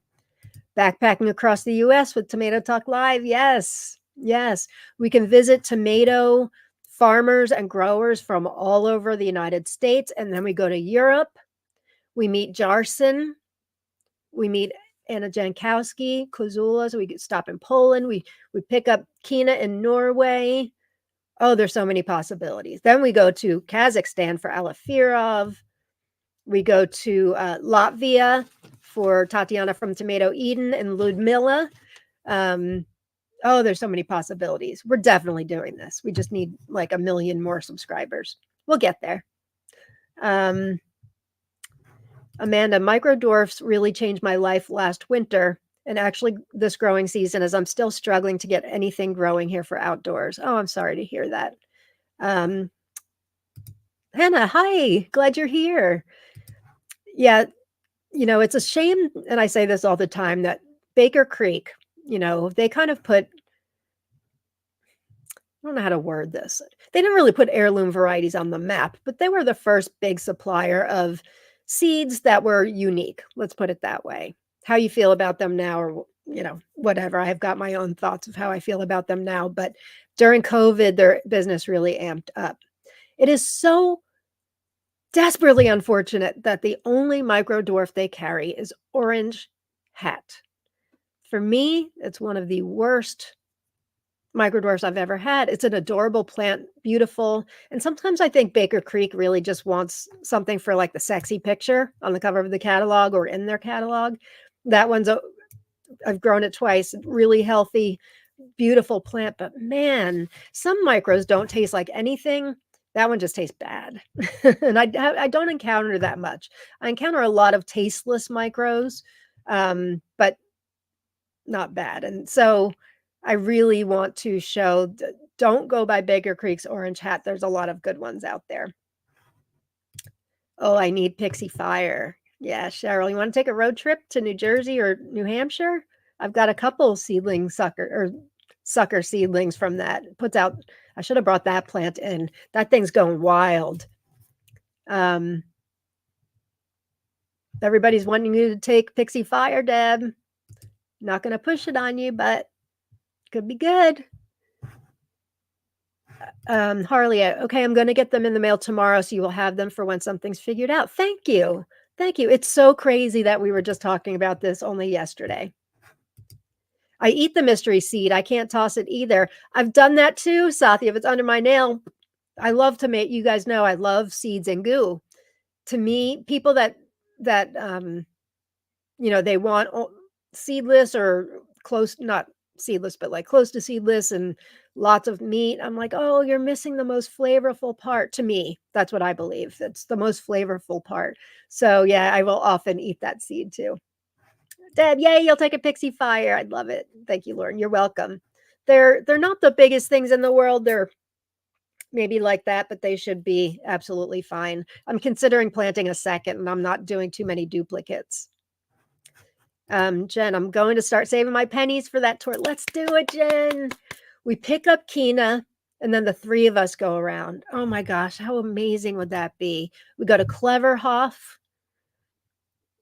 Backpacking across the US with Tomato Talk Live. Yes. Yes. We can visit tomato farmers and growers from all over the United States. And then we go to Europe. We meet Jarson. We meet Anna Jankowski, Kozula. So we stop in Poland. We pick up Kina in Norway. Oh, there's so many possibilities. Then we go to Kazakhstan for Alafirov. We go to Latvia for Tatiana from Tomato Eden and Ludmilla. Oh, there's so many possibilities. We're definitely doing this. We just need like 1 million more subscribers. We'll get there. Amanda, micro dwarfs really changed my life last winter and actually this growing season as I'm still struggling to get anything growing here for outdoors. Oh, I'm sorry to hear that. Hannah, hi, glad you're here. Yeah, it's a shame, and I say this all the time, that Baker Creek, they kind of put, I don't know how to word this. They didn't really put heirloom varieties on the map, but they were the first big supplier of seeds that were unique. Let's put it that way. How you feel about them now or, whatever. I have got my own thoughts of how I feel about them now, but during COVID, their business really amped up. It is so desperately unfortunate that the only micro dwarf they carry is orange hat. For me, it's one of the worst micro dwarfs I've ever had. It's an adorable plant, beautiful. And sometimes I think Baker Creek really just wants something for like the sexy picture on the cover of the catalog or in their catalog. That one's, I've grown it twice, really healthy, beautiful plant. But man, some micros don't taste like anything. That one just tastes bad. And I don't encounter that much. I encounter a lot of tasteless micros, but not bad. And so I really want to show, don't go by Baker Creek's orange hat. There's a lot of good ones out there. Oh, I need Pixie Fire. Yeah, Cheryl, you want to take a road trip to New Jersey or New Hampshire? I've got a couple sucker seedlings from that. It puts out, I should have brought that plant in. That thing's going wild. Everybody's wanting you to take Pixie Fire, Deb. Not going to push it on you, but could be good. Harley, okay, I'm going to get them in the mail tomorrow, so you will have them for when something's figured out. Thank you. Thank you. It's so crazy that we were just talking about this only yesterday. I eat the mystery seed. I can't toss it either. I've done that too, Sathi. If it's under my nail, I love to make, you guys know I love seeds and goo. To me, people that they want seedless or close, not seedless, but like close to seedless and lots of meat. I'm like, oh, you're missing the most flavorful part. To me, that's what I believe. It's the most flavorful part. So yeah, I will often eat that seed too. Deb, yay, you'll take a Pixie Fire. I'd love it. Thank you, Lauren. You're welcome. They're not the biggest things in the world. They're maybe like that, but they should be absolutely fine. I'm considering planting a second and I'm not doing too many duplicates. Jen, I'm going to start saving my pennies for that tour. Let's do it, Jen. We pick up Kina and then the 3 of us go around. Oh my gosh, how amazing would that be? We go to Cleverhoff.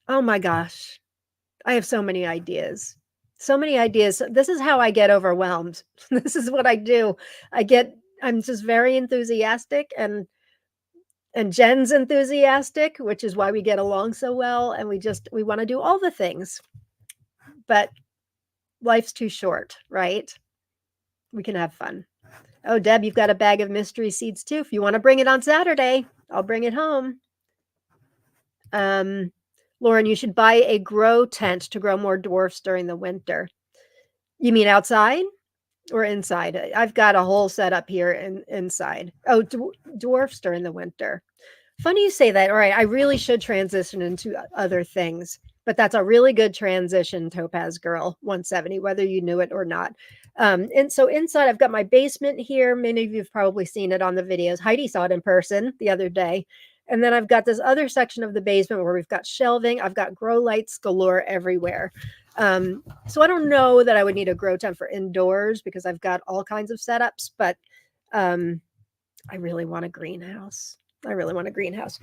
Oh my gosh, I have so many ideas. So many ideas. This is how I get overwhelmed. This is what I do. I'm just very enthusiastic, and Jen's enthusiastic, which is why we get along so well, and we wanna do all the things. But life's too short, right? We can have fun. Oh, Deb, you've got a bag of mystery seeds too. If you wanna bring it on Saturday, I'll bring it home. Um, Lauren, you should buy a grow tent to grow more dwarfs during the winter. You mean outside or inside? I've got a whole setup here inside. Oh, dwarfs during the winter. Funny you say that. All right, I really should transition into other things, but that's a really good transition, Topaz Girl 170, whether you knew it or not. And so inside, I've got my basement here. Many of you have probably seen it on the videos. Heidi saw it in person the other day. And then I've got this other section of the basement where we've got shelving. I've got grow lights galore everywhere. So I don't know that I would need a grow tent for indoors because I've got all kinds of setups, but I really want a greenhouse. I really want a greenhouse.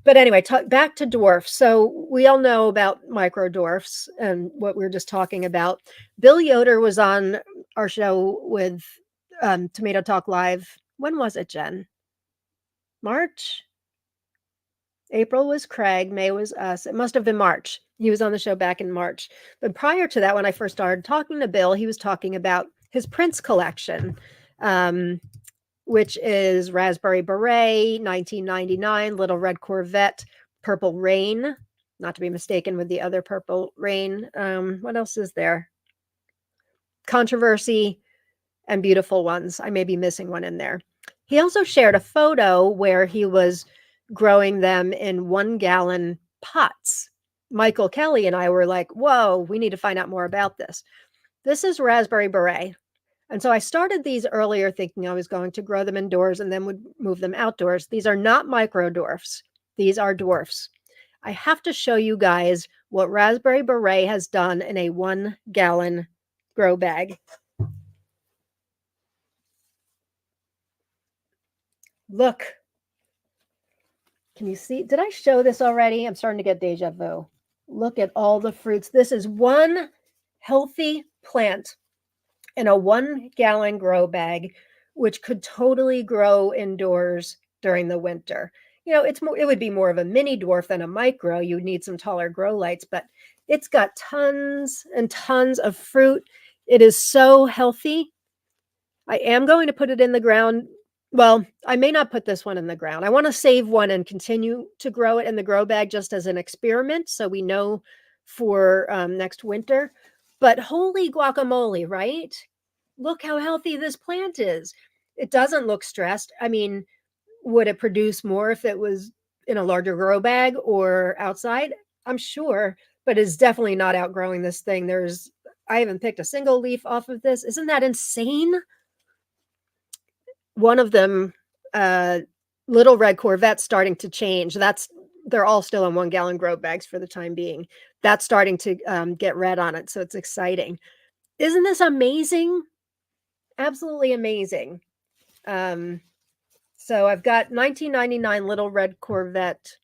But anyway, back to dwarfs. So we all know about micro dwarfs and what we were just talking about. Bill Yoder was on our show with Tomato Talk Live. When was it, Jen? March? April was Craig, May was us. It must have been March. He was on the show back in March. But prior to that, when I first started talking to Bill, he was talking about his Prince collection, which is Raspberry Beret, 1999, Little Red Corvette, Purple Rain, not to be mistaken with the other Purple Rain. What else is there? Controversy and Beautiful Ones. I may be missing one in there. He also shared a photo where he was growing them in 1-gallon pots. Michael Kelly and I were like, whoa, we need to find out more about this. This is Raspberry Beret. And so I started these earlier thinking I was going to grow them indoors and then would move them outdoors. These are not micro dwarfs. These are dwarfs. I have to show you guys what Raspberry Beret has done in a 1-gallon grow bag. Look. Can you see? Did I show this already? I'm starting to get deja vu. Look at all the fruits. This is one healthy plant in a 1-gallon grow bag, which could totally grow indoors during the winter. You know, it would be more of a mini dwarf than a micro. You would need some taller grow lights, but it's got tons and tons of fruit. It is so healthy. I am going to put it in the ground. Well, I may not put this one in the ground. I want to save one and continue to grow it in the grow bag just as an experiment, so we know for next winter. But holy guacamole, right? Look how healthy this plant is. It doesn't look stressed. I mean, would it produce more if it was in a larger grow bag or outside? I'm sure, but it's definitely not outgrowing this thing. I haven't picked a single leaf off of this. Isn't that insane? One of them, Little Red Corvette's starting to change. They're all still in 1-gallon grow bags for the time being. That's starting to get red on it, so it's exciting. Isn't this amazing? Absolutely amazing. So I've got 1999 Little Red Corvette.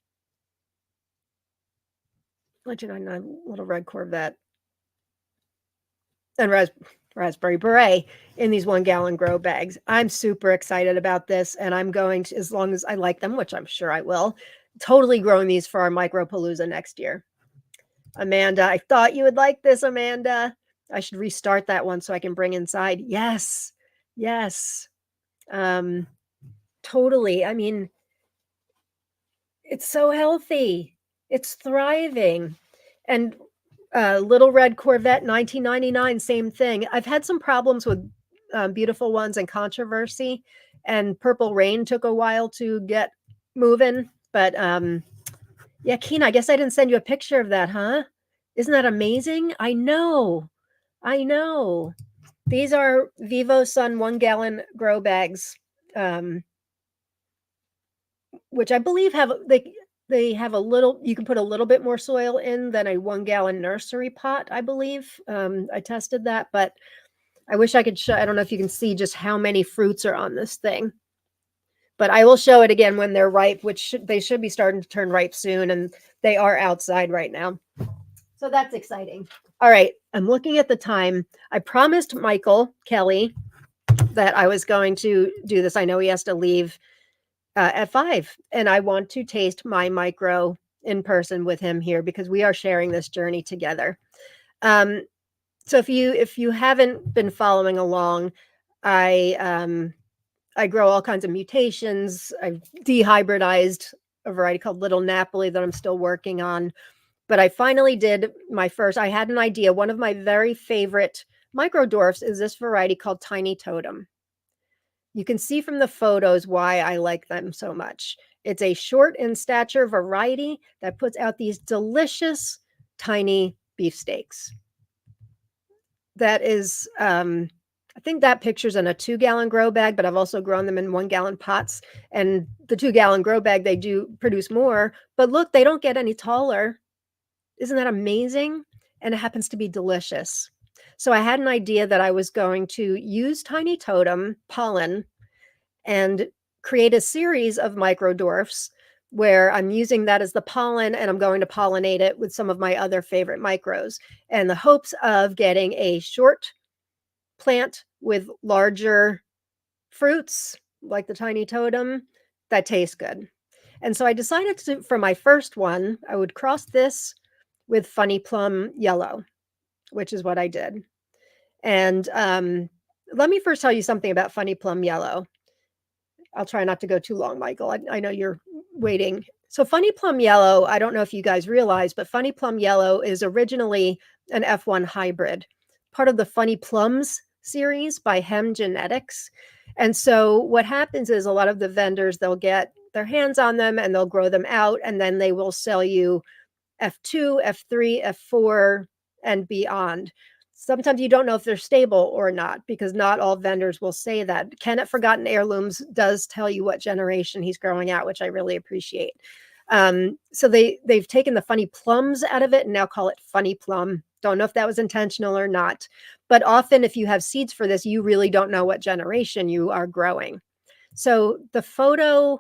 1999 Little Red Corvette. And Raspberry Beret in these 1-gallon grow bags. I'm super excited about this, and I'm going to, as long as I like them, which I'm sure I will, totally growing these for our Micropalooza next year. Amanda, I thought you would like this, Amanda. I should restart that one so I can bring inside. Yes. Totally. I mean, it's so healthy. It's thriving. And Little Red Corvette 1999, same thing. I've had some problems with Beautiful Ones and Controversy, and Purple Rain took a while to get moving. But yeah, Keen, I guess I didn't send you a picture of that, huh? Isn't that amazing? I know. These are Vivo Sun 1-gallon grow bags, which I believe they have a little, you can put a little bit more soil in than a 1-gallon nursery pot, I believe. I tested that, but I wish I could show, I don't know if you can see just how many fruits are on this thing, but I will show it again when they're ripe, which they should be starting to turn ripe soon, and they are outside right now. So that's exciting. All right, I'm looking at the time. I promised Michael Kelly that I was going to do this. I know he has to leave at 5, and I want to taste my micro in person with him here because we are sharing this journey together. So if you haven't been following along, I I grow all kinds of mutations. I've dehybridized a variety called Little Napoli that I'm still working on. But I finally did my first. I had an idea. One of my very favorite micro dwarfs is this variety called Tiny Totem. You can see from the photos why I like them so much. It's a short in stature variety that puts out these delicious tiny beefsteaks. That is, I think that picture's in a 2-gallon grow bag, but I've also grown them in 1-gallon pots. And the 2-gallon grow bag, they do produce more. But look, they don't get any taller. Isn't that amazing? And it happens to be delicious. So I had an idea that I was going to use Tiny Totem pollen and create a series of micro dwarfs where I'm using that as the pollen and I'm going to pollinate it with some of my other favorite micros and the hopes of getting a short plant with larger fruits like the Tiny Totem that taste good. And so I decided to, for my first one, I would cross this with Funny Plum Yellow, which is what I did. And let me first tell you something about Funny Plum Yellow. I'll try not to go too long, Michael. I know you're waiting. So Funny Plum Yellow, I don't know if you guys realize, but Funny Plum Yellow is originally an F1 hybrid, part of the Funny Plums series by Hem Genetics. And so what happens is a lot of the vendors, they'll get their hands on them and they'll grow them out, and then they will sell you F2, F3, F4, and beyond. Sometimes you don't know if they're stable or not because not all vendors will say that. Kenneth Forgotten Heirlooms does tell you what generation he's growing out, which I really appreciate. So they've taken the funny plums out of it and now call it Funny Plum. Don't know if that was intentional or not. But often if you have seeds for this, you really don't know what generation you are growing. So the photo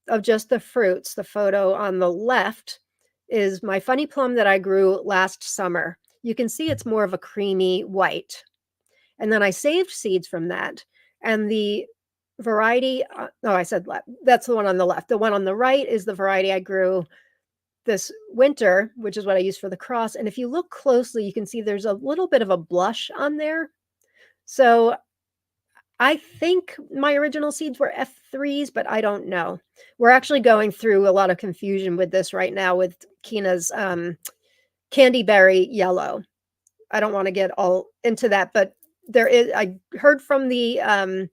of just the fruits, the photo on the left is my Funny Plum that I grew last summer. You can see it's more of a creamy white. And then I saved seeds from that. And the variety, I said left. That's the one on the left. The one on the right is the variety I grew this winter, which is what I used for the cross. And if you look closely, you can see there's a little bit of a blush on there. So I think my original seeds were F3s, but I don't know. We're actually going through a lot of confusion with this right now with Kina's Candyberry Yellow. I don't want to get all into that, but there is, I heard from the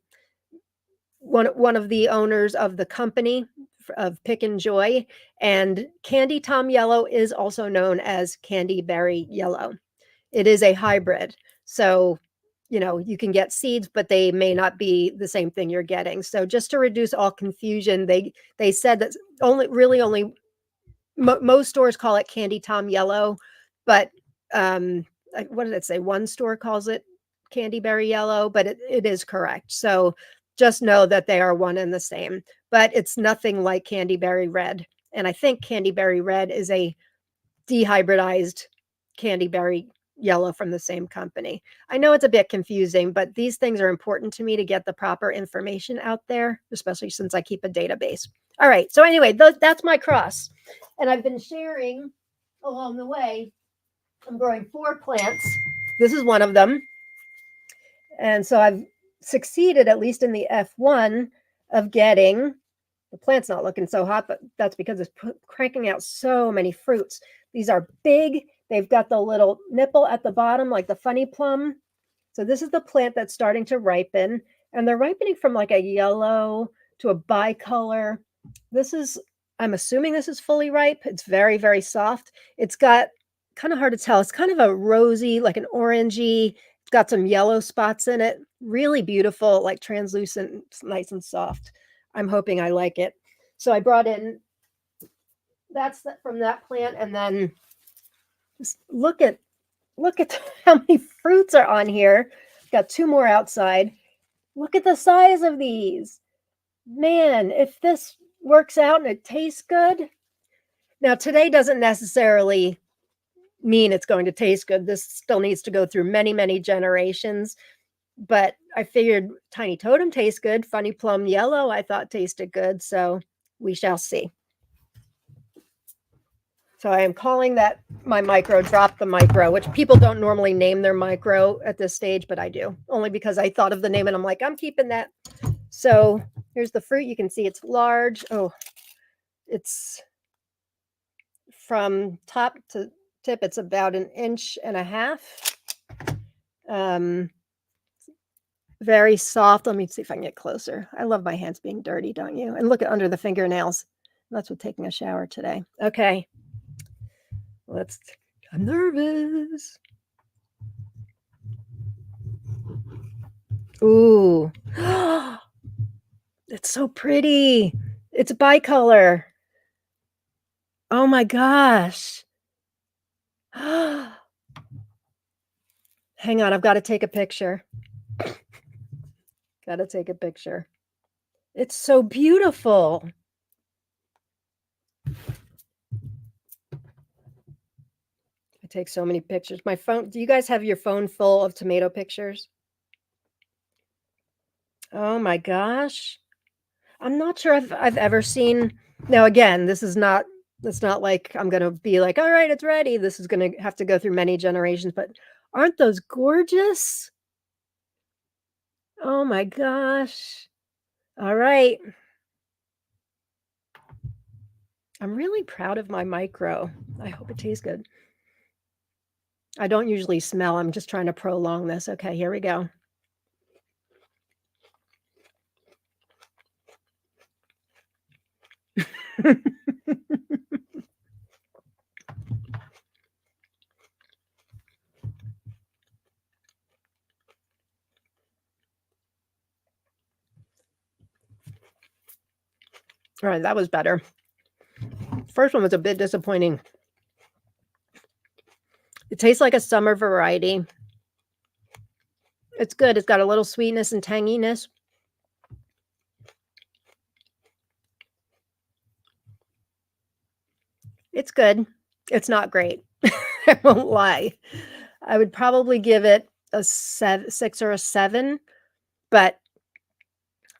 one of the owners of the company of Pick and Joy, and Candy Tom Yellow is also known as Candyberry Yellow. It is a hybrid. So, you know, you can get seeds, but they may not be the same thing you're getting. So just to reduce all confusion, they said that only most stores call it Candy Tom Yellow, but what did it say? One store calls it Candyberry Yellow, but it is correct. So just know that they are one and the same, but it's nothing like Candyberry Red. And I think Candyberry Red is a dehybridized Candyberry Yellow from the same company. I know it's a bit confusing, but these things are important to me to get the proper information out there, especially since I keep a database. All right. So anyway, that's my cross. And I've been sharing along the way. I'm growing 4 plants. This is one of them. And so I've succeeded, at least in the F1, of getting, the plant's not looking so hot, but that's because it's cranking out so many fruits. These are big. They've got the little nipple at the bottom, like the Funny Plum. So this is the plant that's starting to ripen, and they're ripening from like a yellow to a bicolor. This is, I'm assuming this is fully ripe. It's very, very soft. It's got, kind of hard to tell. It's kind of a rosy, like an orangey. It's got some yellow spots in it. Really beautiful, like translucent, nice and soft. I'm hoping I like it. So I brought in, that's from that plant, and then just look at how many fruits are on here. got 2 more outside. Look at the size of these. Man, if this works out and it tastes good. Now, today doesn't necessarily mean it's going to taste good. This still needs to go through many, many generations. But I figured Tiny Totem tastes good. Funny Plum Yellow, I thought tasted good. So we shall see. So I am calling that my micro, Drop the Micro, which people don't normally name their micro at this stage, but I do. Only because I thought of the name and I'm like, I'm keeping that. So here's the fruit. You can see it's large. Oh, it's from top to tip. It's about 1.5 inches. Very soft. Let me see if I can get closer. I love my hands being dirty, don't you? And look at under the fingernails. That's what taking a shower today. Okay. I'm nervous. Ooh. It's so pretty. It's bicolor. Oh my gosh. Hang on, I've got to take a picture. Got to take a picture. It's so beautiful. I take so many pictures. My phone, do you guys have your phone full of tomato pictures? Oh my gosh. I'm not sure I've ever seen. Now, again, it's not like I'm going to be like, all right, it's ready. This is going to have to go through many generations, but aren't those gorgeous? Oh my gosh. All right. I'm really proud of my micro. I hope it tastes good. I don't usually smell. I'm just trying to prolong this. Okay, here we go. All right, that was better. First one was a bit disappointing. It tastes like a summer variety. It's good. It's got a little sweetness and tanginess. It's good. It's not great. I won't lie. I would probably give it a 6 or a 7, but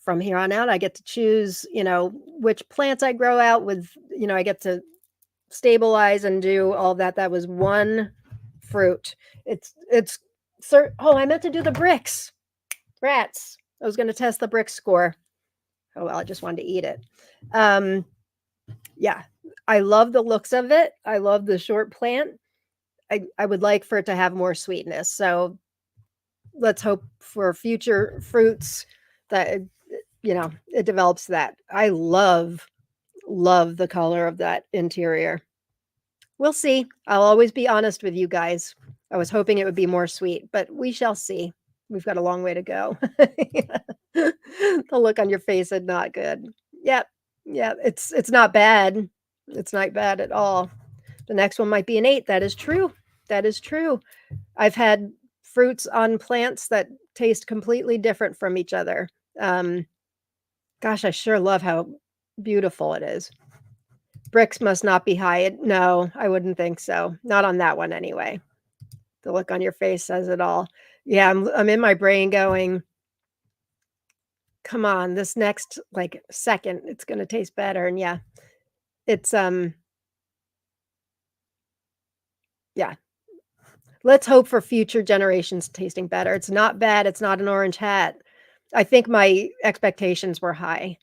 from here on out, I get to choose, which plants I grow out with, I get to stabilize and do all that. That was one fruit. Oh, I meant to do the bricks. Rats. I was going to test the brick score. Oh, well, I just wanted to eat it. Yeah, I love the looks of it. I love the short plant. I would like for it to have more sweetness. So let's hope for future fruits that, it develops that. I love the color of that interior. We'll see. I'll always be honest with you guys. I was hoping it would be more sweet, but we shall see. We've got a long way to go. The look on your face is not good. Yep. Yeah, it's not bad. It's not bad at all. The next one might be an 8. That is true. That is true. I've had fruits on plants that taste completely different from each other. Gosh, I sure love how beautiful it is. Bricks must not be high. No, I wouldn't think so. Not on that one anyway. The look on your face says it all. Yeah, I'm in my brain going, come on, this next second, it's going to taste better. And yeah, it's yeah. Let's hope for future generations tasting better. It's not bad. It's not an orange hat. I think my expectations were high.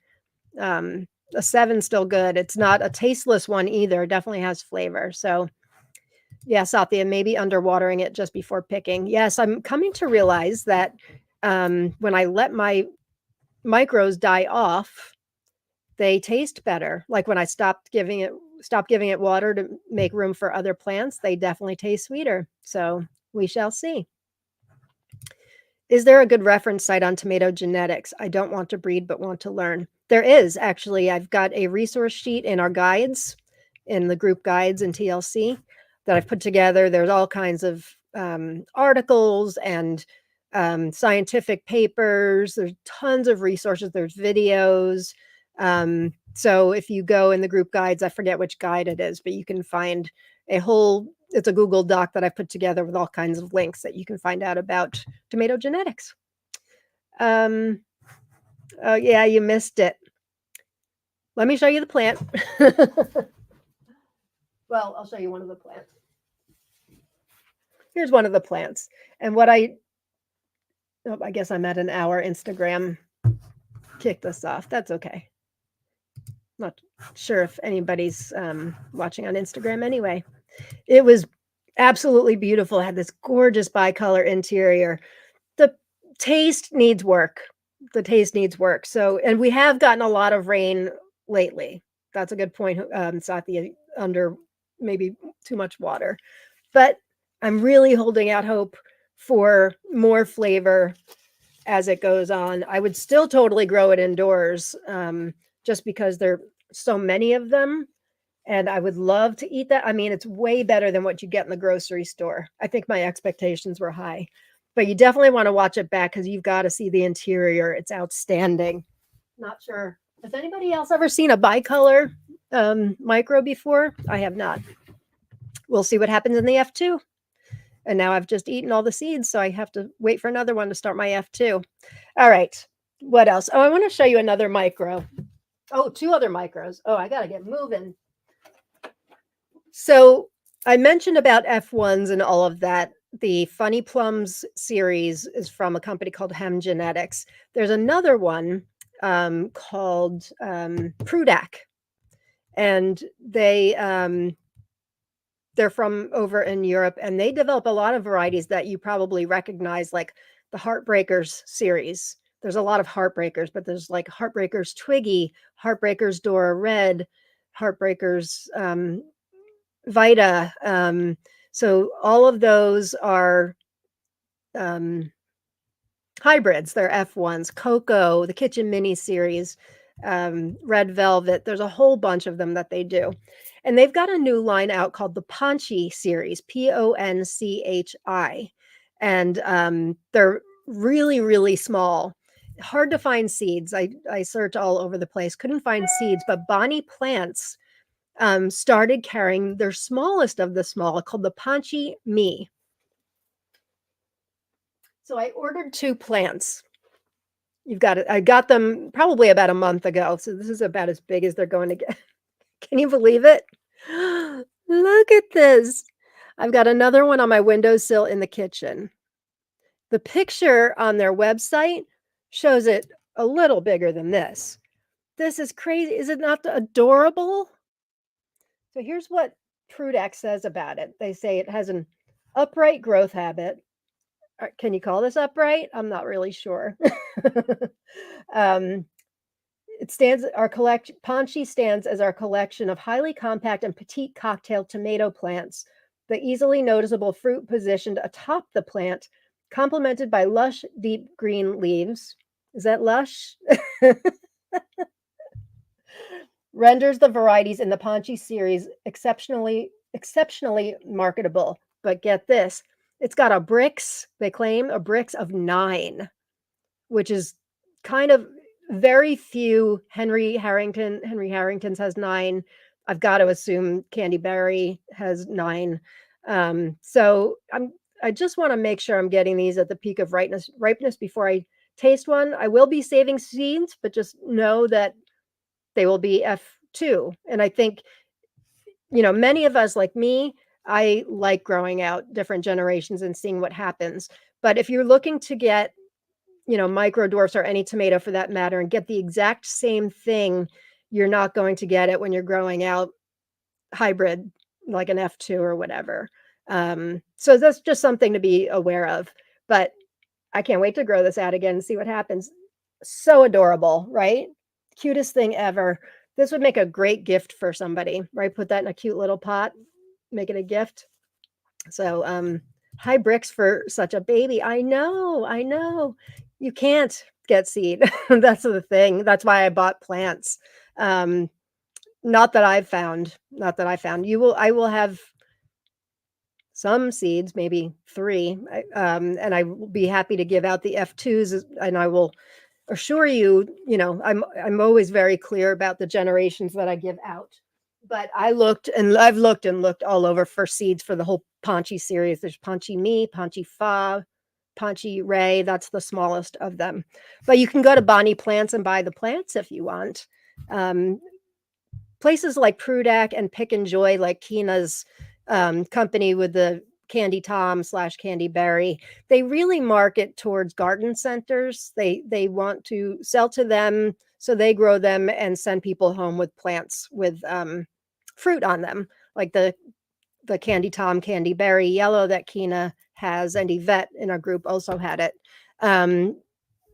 A 7's still good. It's not a tasteless one either. It definitely has flavor. So yeah, Satya, maybe underwatering it just before picking. Yes, I'm coming to realize that when I let my micros die off, they taste better. Like when I stopped giving it water to make room for other plants, they definitely taste sweeter. So we shall see. Is there a good reference site on tomato genetics? I don't want to breed, but want to learn. There is actually. I've got a resource sheet in our guides, in the group guides in TLC that I've put together. There's all kinds of articles and scientific papers. There's tons of resources. There's videos. So if you go in the group guides, I forget which guide it is, but you can find it's a Google Doc that I put together with all kinds of links that you can find out about tomato genetics. Oh yeah, you missed it. Let me show you the plant. Well, I'll show you one of the plants. Here's one of the plants. And I guess I'm at an hour. Instagram kicked us off. That's okay. Not sure if anybody's watching on Instagram anyway. It was absolutely beautiful. It had this gorgeous bicolor interior. The taste needs work. So, and we have gotten a lot of rain lately. That's a good point, Satya, under maybe too much water. But I'm really holding out hope for more flavor as it goes on. I would still totally grow it indoors, just because there are so many of them. And I would love to eat that. I mean, it's way better than what you get in the grocery store. I think my expectations were high. But you definitely want to watch it back because you've got to see the interior. It's outstanding. Not sure. Has anybody else ever seen a bicolor micro before? I have not. We'll see what happens in the F2. And now I've just eaten all the seeds, so I have to wait for another one to start my F2. All right. What else? Oh, I want to show you another micro. Oh, two other micros. Oh, I got to get moving. So I mentioned about F1s and all of that. The Funny Plums series is from a company called Hem Genetics. There's another one called Prudak, and they're from over in Europe, and they develop a lot of varieties that you probably recognize, like the Heartbreakers series. There's a lot of Heartbreakers, but there's like Heartbreakers Twiggy, Heartbreakers Dora Red, Heartbreakers Vita. So all of those are hybrids. They're F1s. Cocoa, the Kitchen Mini series, Red Velvet. There's a whole bunch of them that they do. And they've got a new line out called the Ponchi series, Ponchi. And they're really, really small. Hard to find seeds. I searched all over the place, couldn't find seeds, but Bonnie Plants started carrying their smallest of the small, called the Ponchi Me. So I ordered 2 plants. You've got it. I got them probably about a month ago. So this is about as big as they're going to get. Can you believe it? Look at this. I've got another one on my windowsill in the kitchen. The picture on their website shows it a little bigger than this. This is crazy. Is it not adorable? So here's what Prudak says about it. They say it has an upright growth habit. Can you call this upright? I'm not really sure. Ponchi stands as our collection of highly compact and petite cocktail tomato plants. The easily noticeable fruit positioned atop the plant, complemented by lush, deep green leaves. Is that lush? Renders the varieties in the Ponchi series exceptionally marketable. But get this, it's got they claim a Brix of 9, which is kind of very few. Henry Harrington's has 9. I've got to assume Candy Berry has 9. So I just want to make sure I'm getting these at the peak of ripeness before I taste one. I will be saving seeds, but just know that they will be F2. And I think, many of us, like me, I like growing out different generations and seeing what happens. But if you're looking to get, micro dwarfs or any tomato for that matter, and get the exact same thing, you're not going to get it when you're growing out hybrid, like an F2 or whatever. So that's just something to be aware of. But I can't wait to grow this out again and see what happens. So adorable, right? Cutest thing ever. This would make a great gift for somebody, right? Put that in a cute little pot, make it a gift. So high Brix for such a baby. I know. You can't get seed. That's the thing. That's why I bought plants. Not that I found. I will have some seeds, maybe 3, and I will be happy to give out the F2s, and I will assure you, I'm always very clear about the generations that I give out. But I've looked and looked all over for seeds for the whole Ponchi series. There's Ponchi Me, Ponchi Fa, Ponchi Ray. That's the smallest of them. But you can go to Bonnie Plants and buy the plants if you want. Um, Places like Prudak and Pick and Joy, like Kina's company with the Candy Tom / Candy Berry, they really market towards garden centers. They want to sell to them, so they grow them and send people home with plants with fruit on them, like the Candy Tom Candy Berry yellow that Kina has, and Yvette in our group also had it. Um,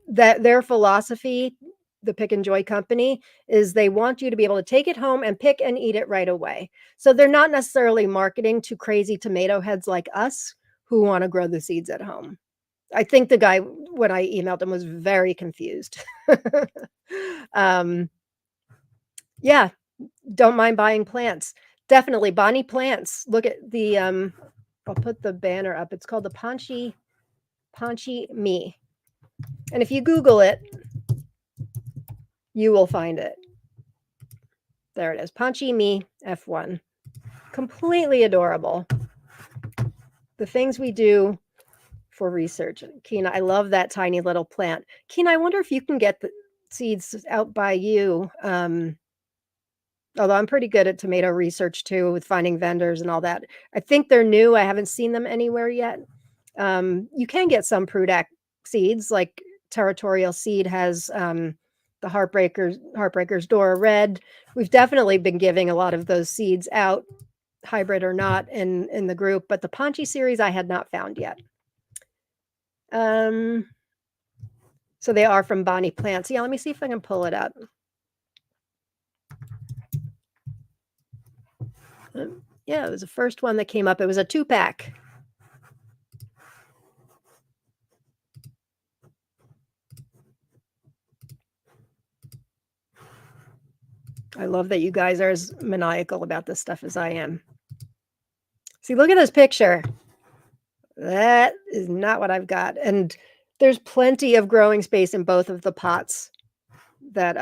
that their philosophy, the Pick and Joy company, is they want you to be able to take it home and pick and eat it right away. So they're not necessarily marketing to crazy tomato heads like us who want to grow the seeds at home. I think the guy, when I emailed him, was very confused. um, yeah, don't mind buying plants. Definitely Bonnie Plants. Look at the I'll put the banner up. It's called the Ponchi Me. And if you Google it, you will find it. There it is. Ponchi Me F1. Completely adorable. The things we do for research. Kina, I love that tiny little plant. Kina, I wonder if you can get the seeds out by you. Although I'm pretty good at tomato research too, with finding vendors and all that. I think they're new. I haven't seen them anywhere yet. You can get some Prudak seeds, like Territorial Seed has the Heartbreakers Dora Red. We've definitely been giving a lot of those seeds out, hybrid or not, in the group. But the Ponchi series I had not found yet. So they are from Bonnie Plants. Yeah, let me see if I can pull it up. Yeah, it was the first one that came up. It was a 2-pack. I love that you guys are as maniacal about this stuff as I am. See, look at this picture. That is not what I've got. And there's plenty of growing space in both of the pots that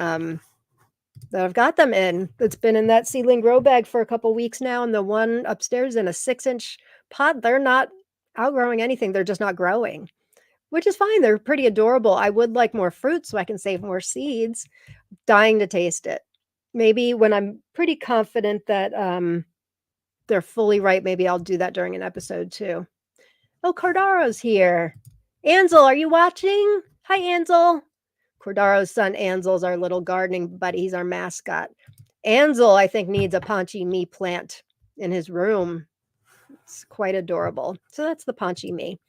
I've got them in. That's been in that seedling grow bag for a couple weeks now. And the one upstairs in a 6-inch pot, they're not outgrowing anything. They're just not growing, which is fine. They're pretty adorable. I would like more fruit so I can save more seeds. Dying to taste it. Maybe when I'm pretty confident that they're fully ripe, maybe I'll do that during an episode too. Oh, Cordaro's here. Ansel, are you watching? Hi, Ansel. Cordaro's son, Ansel's our little gardening buddy. He's our mascot. Ansel, I think, needs a Ponchi Me plant in his room. It's quite adorable. So that's the Ponchi Me.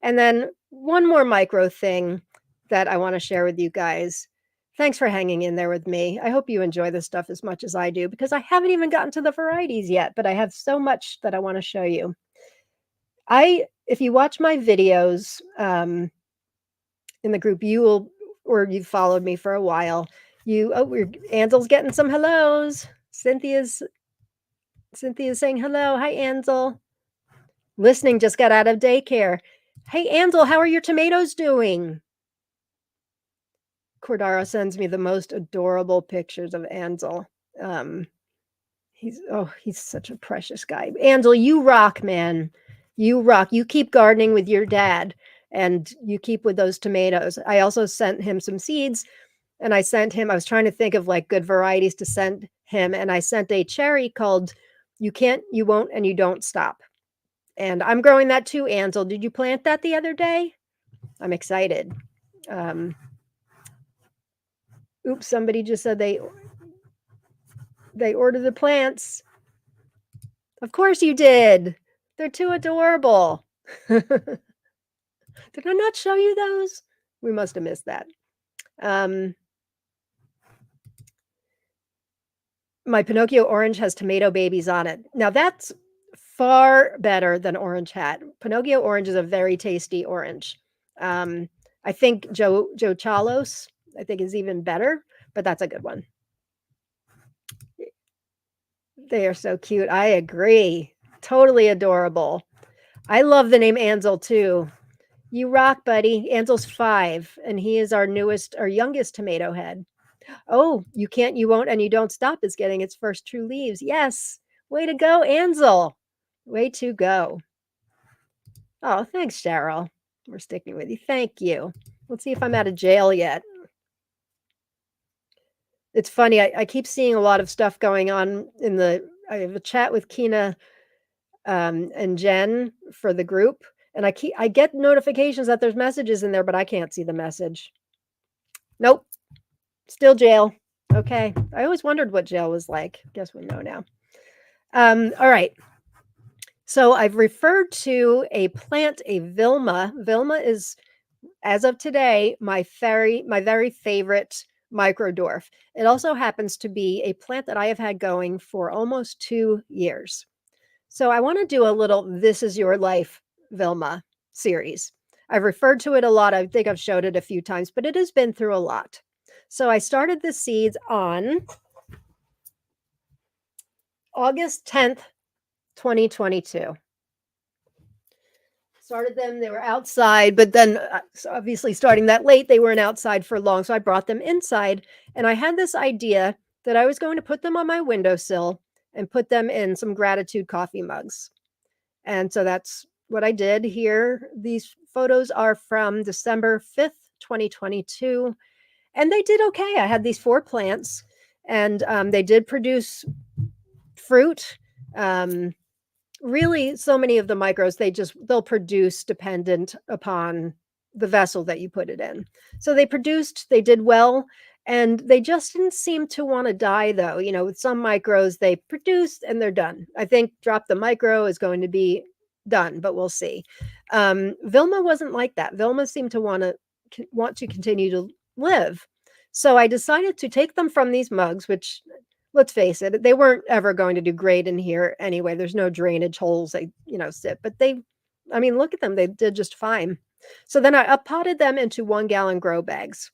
And then one more micro thing that I want to share with you guys. Thanks for hanging in there with me. I hope you enjoy this stuff as much as I do, because I haven't even gotten to the varieties yet, but I have so much that I want to show you. If you watch my videos in the group, you will, or you've followed me for a while, Ansel's getting some hellos. Cynthia's saying hello. Hi, Ansel. Listening, just got out of daycare. Hey, Ansel, how are your tomatoes doing? Cordaro sends me the most adorable pictures of Ansel. He's such a precious guy. Ansel, you rock, man. You rock. You keep gardening with your dad, and you keep with those tomatoes. I also sent him some seeds, and I was trying to think of like good varieties to send him, and I sent a cherry called You Can't, You Won't, and You Don't Stop. And I'm growing that too, Ansel. Did you plant that the other day? I'm excited. Oops, somebody just said they ordered the plants. Of course you did. They're too adorable. Did I not show you those? We must have missed that. My Pinocchio orange has tomato babies on it. Now that's far better than Orange Hat. Pinocchio orange is a very tasty orange. I think Joe Chalos, I think, is even better, but that's a good one. They are so cute. I agree. Totally adorable. I love the name Ansel too. You rock, buddy. Ansel's 5, and he is our youngest tomato head. Oh, you can't, you won't, and you don't stop is getting its first true leaves. Yes. Way to go, Ansel. Way to go. Oh, thanks, Cheryl. We're sticking with you. Thank you. Let's see if I'm out of jail yet. It's funny. I keep seeing a lot of stuff going on I have a chat with Kina and Jen for the group, and I get notifications that there's messages in there, but I can't see the message. Nope, still jail. Okay, I always wondered what jail was like. Guess we know now. All right. So I've referred to a plant, a Vilma. Vilma is, as of today, my very favorite micro dwarf. It also happens to be a plant that I have had going for almost 2 years. So I want to do a little This Is Your Life Vilma series. I've referred to it a lot. I think I've showed it a few times, but it has been through a lot. So I started the seeds on August 10th, 2022. Started them, they were outside, but then so obviously starting that late, they weren't outside for long. So I brought them inside, and I had this idea that I was going to put them on my windowsill and put them in some gratitude coffee mugs. And so that's what I did here. These photos are from December 5th, 2022, and they did okay. I had these 4 plants, and they did produce fruit. Really, so many of the micros, they'll produce dependent upon the vessel that you put it in. So they did well, and they just didn't seem to want to die though. With some micros, they produce and they're done. I think drop the micro is going to be done, but we'll see. Vilma wasn't like that. Vilma seemed to want to continue to live. So I decided to take them from these mugs, which, let's face it, they weren't ever going to do great in here anyway. There's no drainage holes they, sit, but look at them. They did just fine. So then I up-potted them into 1-gallon grow bags.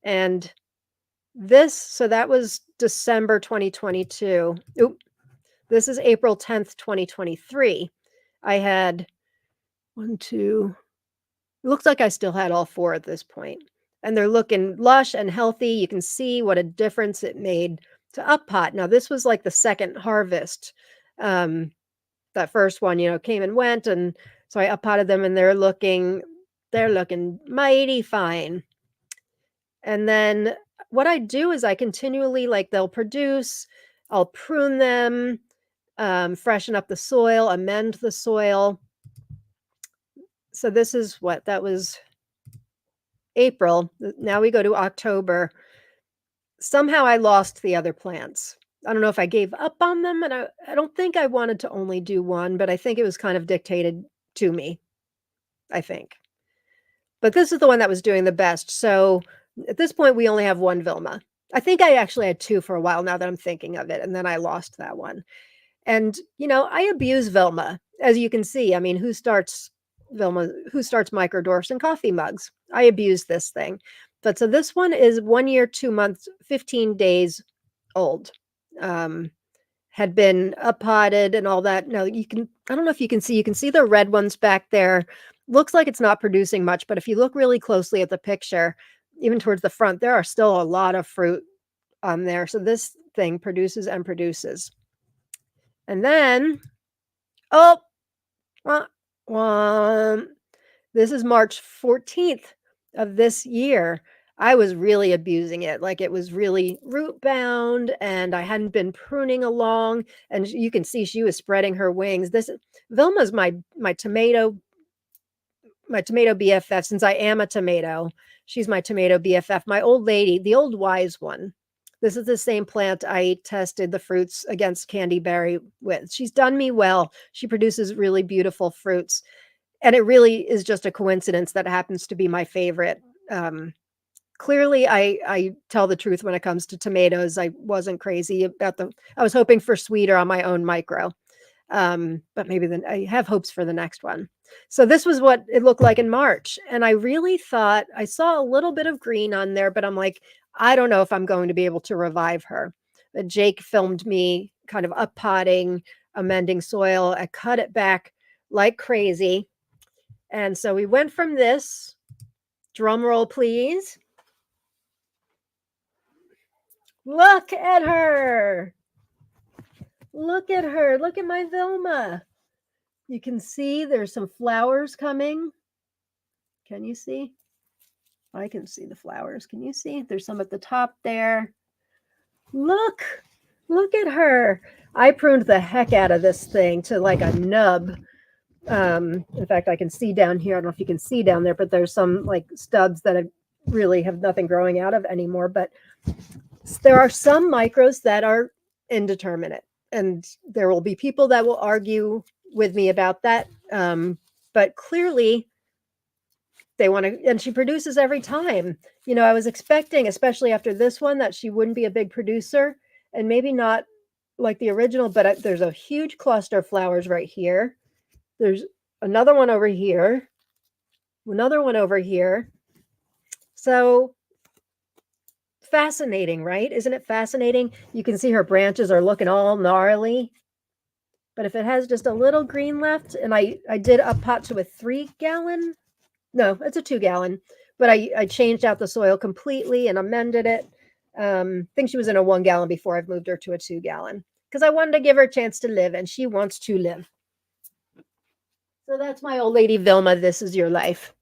And so that was December 2022. This is April 10th, 2023. I had 1, 2, it looks like I still had all 4 at this point. And they're looking lush and healthy. You can see what a difference it made to up pot. Now, this was like the second harvest. That first one, came and went. And so I up potted them, and they're looking mighty fine. And then what I do is I continually, they'll produce, I'll prune them, freshen up the soil, amend the soil. So this is that was April. Now we go to October. Somehow I lost the other plants. I don't know if I gave up on them, and I don't think I wanted to only do one, but I think it was kind of dictated to me, I think. But this is the one that was doing the best. So at this point, we only have 1 Vilma. I think I actually had 2 for a while now that I'm thinking of it, and then I lost that one. And, I abuse Vilma, as you can see. Who starts micro dwarfs in coffee mugs? I abuse this thing. But so this one is 1 year, 2 months, 15 days old. Had been up-potted and all that. Now I don't know if you can see the red ones back there. Looks like it's not producing much, but if you look really closely at the picture, even towards the front, there are still a lot of fruit on there. So this thing produces and produces. And then, this is March 14th of this year. I was really abusing it. It was really root bound, and I hadn't been pruning along. And you can see she was spreading her wings. Vilma's my tomato BFF. Since I am a tomato, she's my tomato BFF. My old lady, the old wise one. This is the same plant I tested the fruits against candyberry with. She's done me well. She produces really beautiful fruits. And it really is just a coincidence that it happens to be my favorite. Clearly, I tell the truth when it comes to tomatoes. I wasn't crazy about I was hoping for sweeter on my own micro. But maybe then I have hopes for the next one. So this was what it looked like in March. And I really thought I saw a little bit of green on there, but I'm like, I don't know if I'm going to be able to revive her. But Jake filmed me kind of up potting, amending soil. I cut it back like crazy. And so we went from this, drum roll please. Look at her. Look at her. Look at my Vilma. You can see there's some flowers coming. Can you see? I can see the flowers. Can you see? There's some at the top there. Look at her. I pruned the heck out of this thing to like a nub. In fact, I can see down here. I don't know if you can see down there, but there's some like stubs that really have nothing growing out of anymore. But there are some micros that are indeterminate, and there will be people that will argue with me about that. But clearly, they want to, and she produces every time. You know, I was expecting, especially after this one, that she wouldn't be a big producer, and maybe not like the original, but there's a huge cluster of flowers right here. There's another one over here, another one over here. So fascinating, right? Isn't it fascinating? You can see her branches are looking all gnarly. But if it has just a little green left, and I did up pot to a 3-gallon, no, it's a 2-gallon, but I changed out the soil completely and amended it. I think she was in a 1-gallon before I've moved her to a 2-gallon because I wanted to give her a chance to live, and she wants to live. So that's my old lady Vilma. This is your life.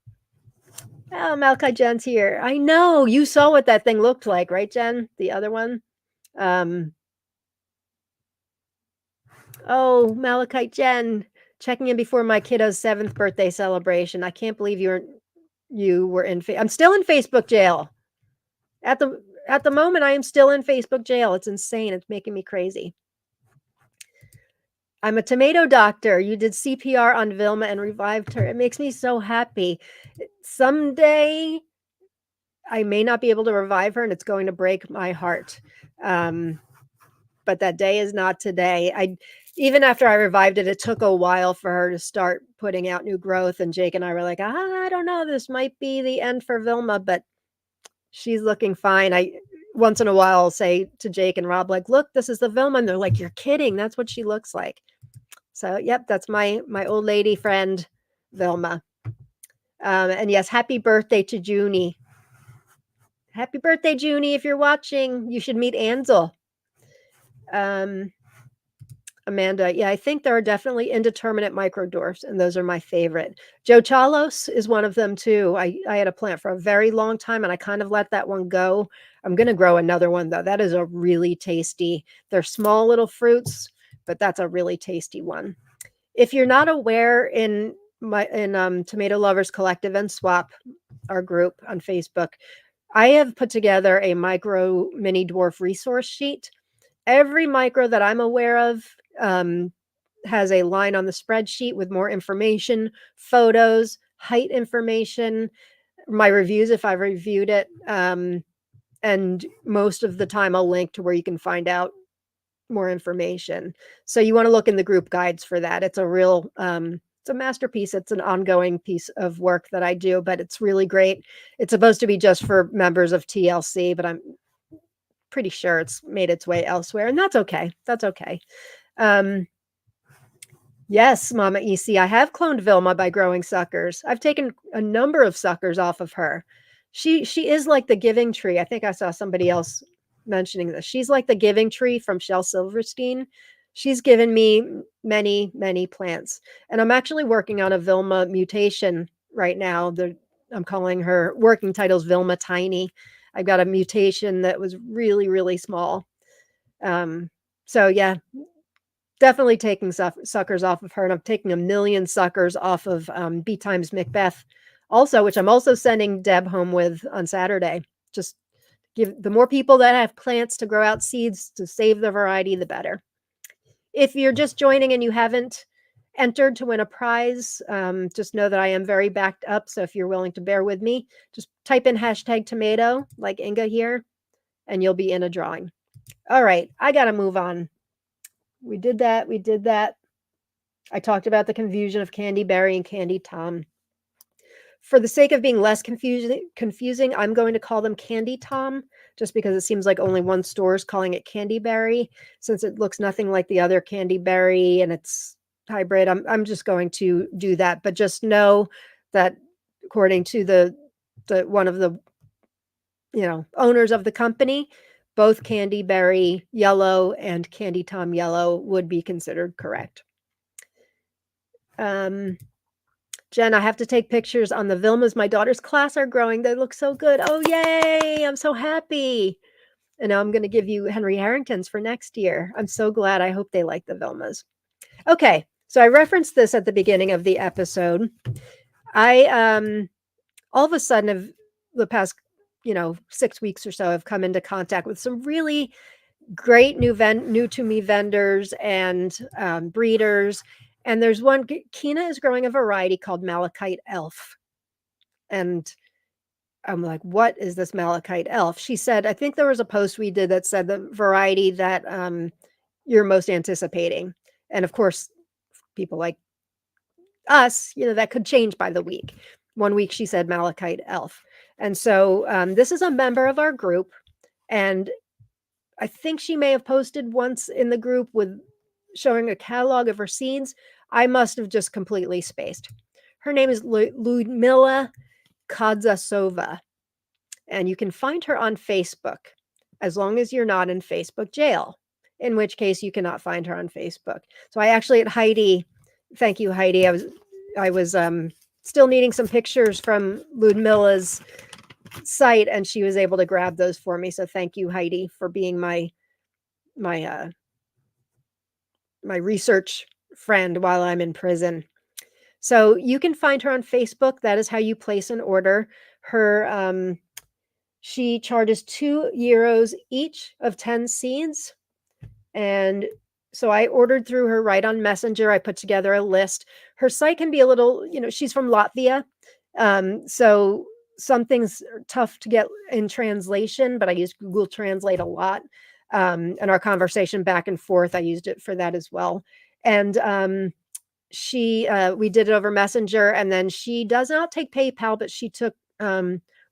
Oh, Malachi Jen's here. I know. You saw what that thing looked like, right, Jen? The other one? Oh, Malachi Jen, checking in before my kiddo's 7th birthday celebration. I can't believe you were in I'm still in Facebook jail. At the moment, I am still in Facebook jail. It's insane. It's making me crazy. I'm a tomato doctor. You did CPR on Vilma and revived her. It makes me so happy. Someday, I may not be able to revive her, and it's going to break my heart. But that day is not today. Even after I revived it, it took a while for her to start putting out new growth. And Jake and I were like, I don't know, this might be the end for Vilma, but she's looking fine. I once in a while I'll say to Jake and Rob, like, look, this is the Vilma. And they're like, you're kidding. That's what she looks like. So, yep, that's my old lady friend, Vilma. And yes, happy birthday to Junie. Happy birthday, Junie. If you're watching, you should meet Ansel. Amanda, yeah, I think there are definitely indeterminate microdwarfs, and those are my favorite. Joe Chalos is one of them too. I had a plant for a very long time, and I kind of let that one go. I'm going to grow another one, though. That is a really tasty. They're small little fruits, but that's a really tasty one. If you're not aware, in Tomato Lovers Collective and Swap, our group on Facebook, I have put together a micro mini dwarf resource sheet. Every micro that I'm aware of has a line on the spreadsheet with more information, photos, height information, my reviews if I've reviewed it. And most of the time I'll link to where you can find out more information. So you want to look in the group guides for that. It's a real, it's a masterpiece. It's an ongoing piece of work that I do, but it's really great. It's supposed to be just for members of TLC, but I'm pretty sure it's made its way elsewhere, and that's okay. That's okay. Yes, Mama EC, I have cloned Vilma by growing suckers. I've taken a number of suckers off of her. She is like the giving tree. I think I saw somebody else mentioning this. She's like the giving tree from Shel Silverstein. She's given me many, many plants. And I'm actually working on a Vilma mutation right now. I'm calling her working titles Vilma Tiny. I got a mutation that was really, really small. So yeah, definitely taking suckers off of her, and I'm taking 1 million suckers off of B times Macbeth also, which I'm also sending Deb home with on Saturday. Just give the more people that have plants to grow out seeds to save the variety, the better. If you're just joining and you haven't entered to win a prize, just know that I am very backed up. So if you're willing to bear with me, just type in #tomato like Inga here, and you'll be in a drawing. All right, I got to move on. We did that. We did that. I talked about the confusion of Candy Berry and Candy Tom. For the sake of being less confusing, I'm going to call them Candy Tom, just because it seems like only one store is calling it Candy Berry, since it looks nothing like the other Candy Berry, and it's hybrid. I'm just going to do that, but just know that according to the one of the owners of the company, both Candy Berry Yellow and Candy Tom Yellow would be considered correct. Jen, I have to take pictures on the Vilmas. My daughter's class are growing. They look so good. Oh, yay. I'm so happy. And now I'm going to give you Henry Harrington's for next year. I'm so glad. I hope they like the Vilmas. Okay. So I referenced this at the beginning of the episode. I all of a sudden of the past 6 weeks or so have come into contact with some really great new to me vendors and breeders. And there's one, Kina is growing a variety called Malachite Elf. And I'm like, what is this Malachite Elf? She said, I think there was a post we did that said the variety that you're most anticipating. And of course, people like us, that could change by the week. One week she said Malachite Elf. And so this is a member of our group. And I think she may have posted once in the group with showing a catalog of her seeds. I must have just completely spaced. Her name is Ludmila Kadzasova, and you can find her on Facebook as long as you're not in Facebook jail, in which case you cannot find her on Facebook. So I actually at Heidi, thank you, Heidi. I was still needing some pictures from Ludmila's site, and she was able to grab those for me. So thank you, Heidi, for being my research friend while I'm in prison. So you can find her on Facebook. That is how you place an order. Her she charges €2 each of 10 seeds. And so I ordered through her right on Messenger. I put together a list. Her site can be a little, she's from Latvia. So some things are tough to get in translation, but I use Google Translate a lot. And our conversation back and forth, I used it for that as well. And we did it over Messenger, and then she does not take PayPal, but she took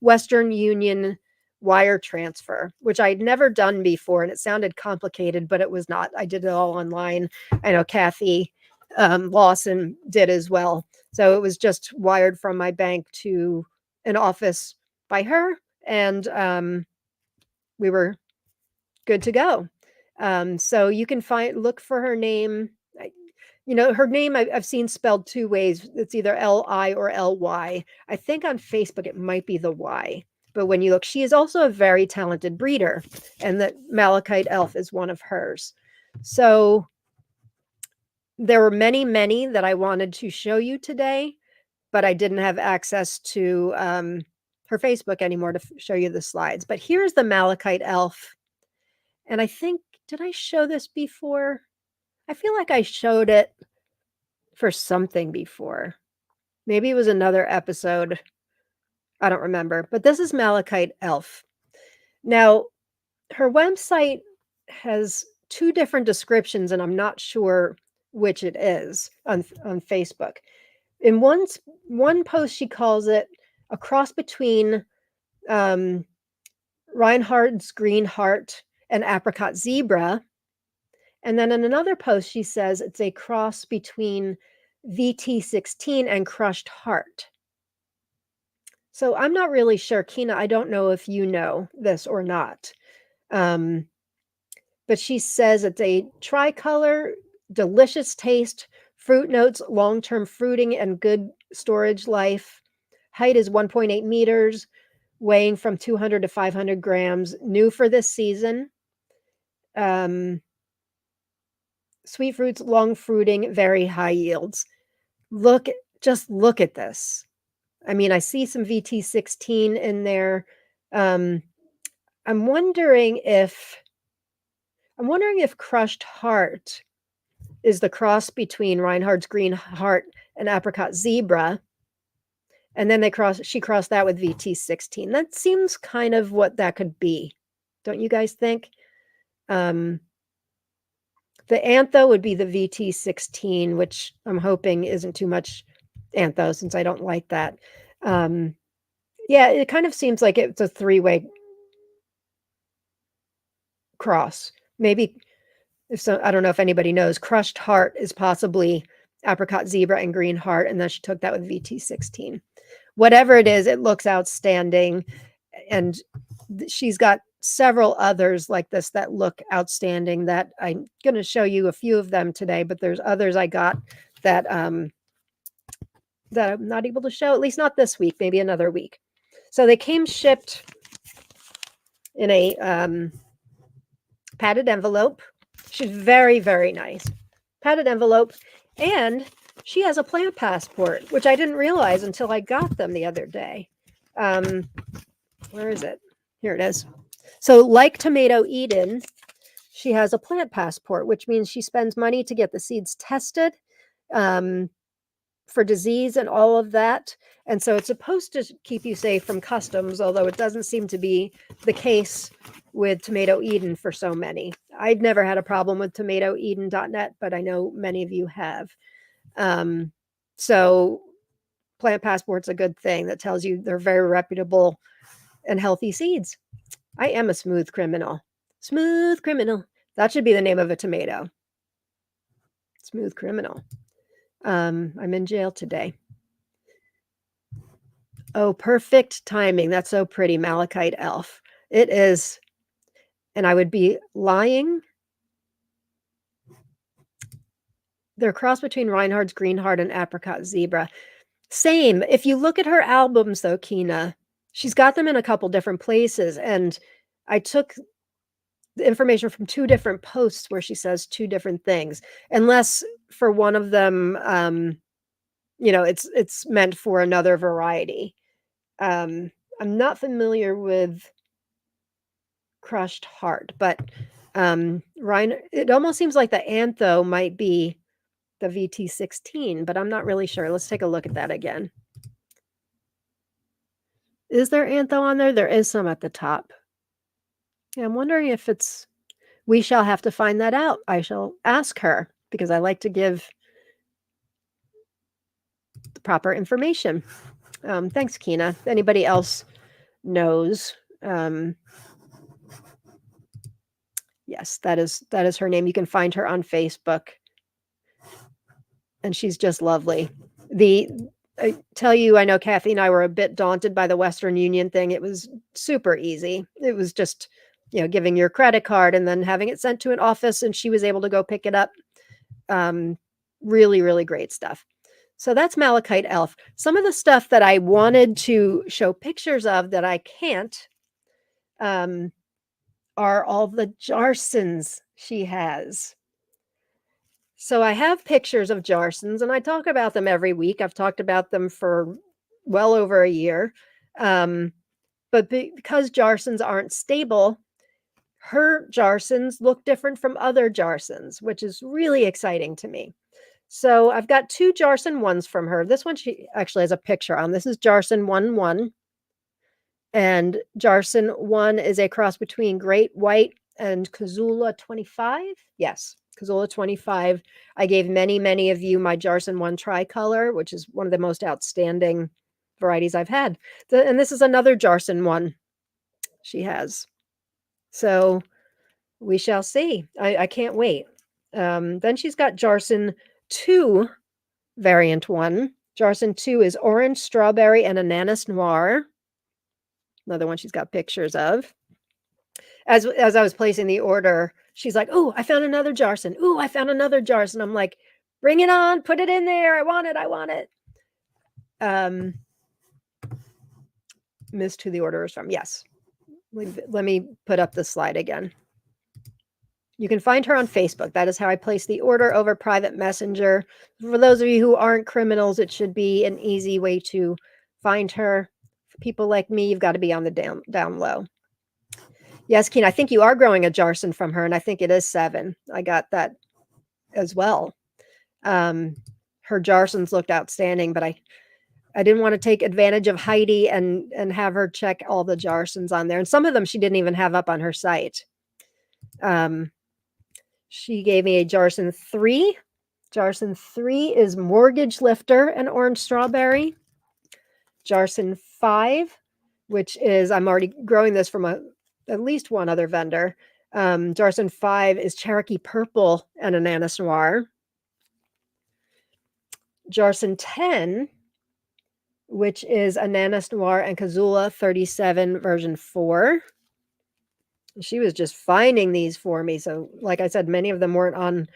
Western Union wire transfer, which I'd never done before, and it sounded complicated, but it was not. I did it all online. I know Kathy Lawson did as well. So it was just wired from my bank to an office by her, and we were good to go. So you can look for her name. Her name I've seen spelled two ways. It's either L-I or L-Y. I think on Facebook it might be the Y. But when you look, she is also a very talented breeder, and that Malachite Elf is one of hers. So there were many, many that I wanted to show you today, but I didn't have access to her Facebook anymore to show you the slides. But here's the Malachite Elf. And I think, did I show this before? I feel like I showed it for something before. Maybe it was another episode. I don't remember. But this is Malachite Elf. Now, her website has two different descriptions, and I'm not sure which it is on Facebook. In one post, she calls it a cross between Reinhardt's Green Heart and Apricot Zebra. And then in another post, she says it's a cross between VT16 and Crushed Heart. So I'm not really sure. Kina, I don't know if you know this or not. But she says it's a tricolor, delicious taste, fruit notes, long-term fruiting, and good storage life. Height is 1.8 meters, weighing from 200 to 500 grams. New for this season. Sweet fruits, long fruiting, very high yields. Just look at this. I mean, I see some VT16 in there. I'm wondering if Crushed Heart is the cross between Reinhardt's Green Heart and Apricot Zebra. And then she crossed that with VT16. That seems kind of what that could be. Don't you guys think? The antho would be the VT16, which I'm hoping isn't too much antho since I don't like that. Yeah, it kind of seems like it's a three-way cross. Maybe I don't know if anybody knows, Crushed Heart is possibly apricot zebra and green heart, and then she took that with VT16. Whatever it is, it looks outstanding, and she's got several others like this that look outstanding that I'm going to show you a few of them today, but there's others I got that that I'm not able to show, at least not this week, maybe another week. So they came shipped in a padded envelope. She's very, very nice. Padded envelope, and she has a plant passport, which I didn't realize until I got them the other day. Where is it? Here it is. So like Tomato Eden, she has a plant passport, which means she spends money to get the seeds tested for disease and all of that. And so it's supposed to keep you safe from customs, although it doesn't seem to be the case with Tomato Eden for so many. I'd never had a problem with tomatoeden.net, but I know many of you have. So plant passport's a good thing that tells you they're very reputable and healthy seeds. I am a smooth criminal. Smooth criminal. That should be the name of a tomato. Smooth criminal. I'm in jail today. Oh, perfect timing. That's so pretty. Malachite elf. It is. And I would be lying. They're a cross between Reinhardt's Greenheart and Apricot Zebra. Same. If you look at her albums, though, Kina, she's got them in a couple different places. And I took the information from two different posts where she says two different things, unless for one of them, it's meant for another variety. I'm not familiar with Crushed Heart, but it almost seems like the Antho might be the VT16, but I'm not really sure. Let's take a look at that again. Is there Antho on there? There is some at the top. Yeah, I'm wondering if it's... We shall have to find that out. I shall ask her, because I like to give the proper information. Thanks, Kina. If anybody else knows, yes, that is her name. You can find her on Facebook, and she's just lovely. I tell you, I know Kathy and I were a bit daunted by the Western Union thing. It was super easy. It was just, giving your credit card and then having it sent to an office, and she was able to go pick it up. Really, really great stuff. So that's Malachite Elf. Some of the stuff that I wanted to show pictures of that I can't are all the Jarsons she has. So I have pictures of Jarsons, and I talk about them every week. I've talked about them for well over a year. But because Jarsons aren't stable, her Jarsons look different from other Jarsons, which is really exciting to me. So I've got two Jarson 1s from her. This one she actually has a picture on. This is Jarson 1-1. And Jarson 1 is a cross between Great White and Kazula 25. Yes, Kazula 25. I gave many, many of you my Jarson 1 tricolor, which is one of the most outstanding varieties I've had. And this is another Jarson 1 she has. So we shall see. I can't wait. Then she's got Jarson 2 variant 1. Jarson 2 is orange, strawberry, and ananas noir. Another one she's got pictures of. As I was placing the order, she's like, "Oh, I found another Jarson. Oh, I found another Jarson." I'm like, "Bring it on, put it in there. I want it. I want it." Missed who the order is from. Yes. Let me put up the slide again. You can find her on Facebook. That is how I place the order over private messenger. For those of you who aren't criminals, it should be an easy way to find her. For people like me, you've got to be on the down low. Yes, Keen, I think you are growing a Jarson from her, and I think it is 7. I got that as well. Her Jarsons looked outstanding, but I didn't want to take advantage of Heidi and have her check all the Jarsons on there. And some of them she didn't even have up on her site. She gave me a Jarson 3. Jarson 3 is Mortgage Lifter and Orange Strawberry. Jarson 5, which is, I'm already growing this from at least one other vendor. Jarson 5 is Cherokee Purple and Ananas Noir. Jarson 10, which is Ananas Noir and Kazula 37 version 4. She was just finding these for me. So, like I said, many of them weren't on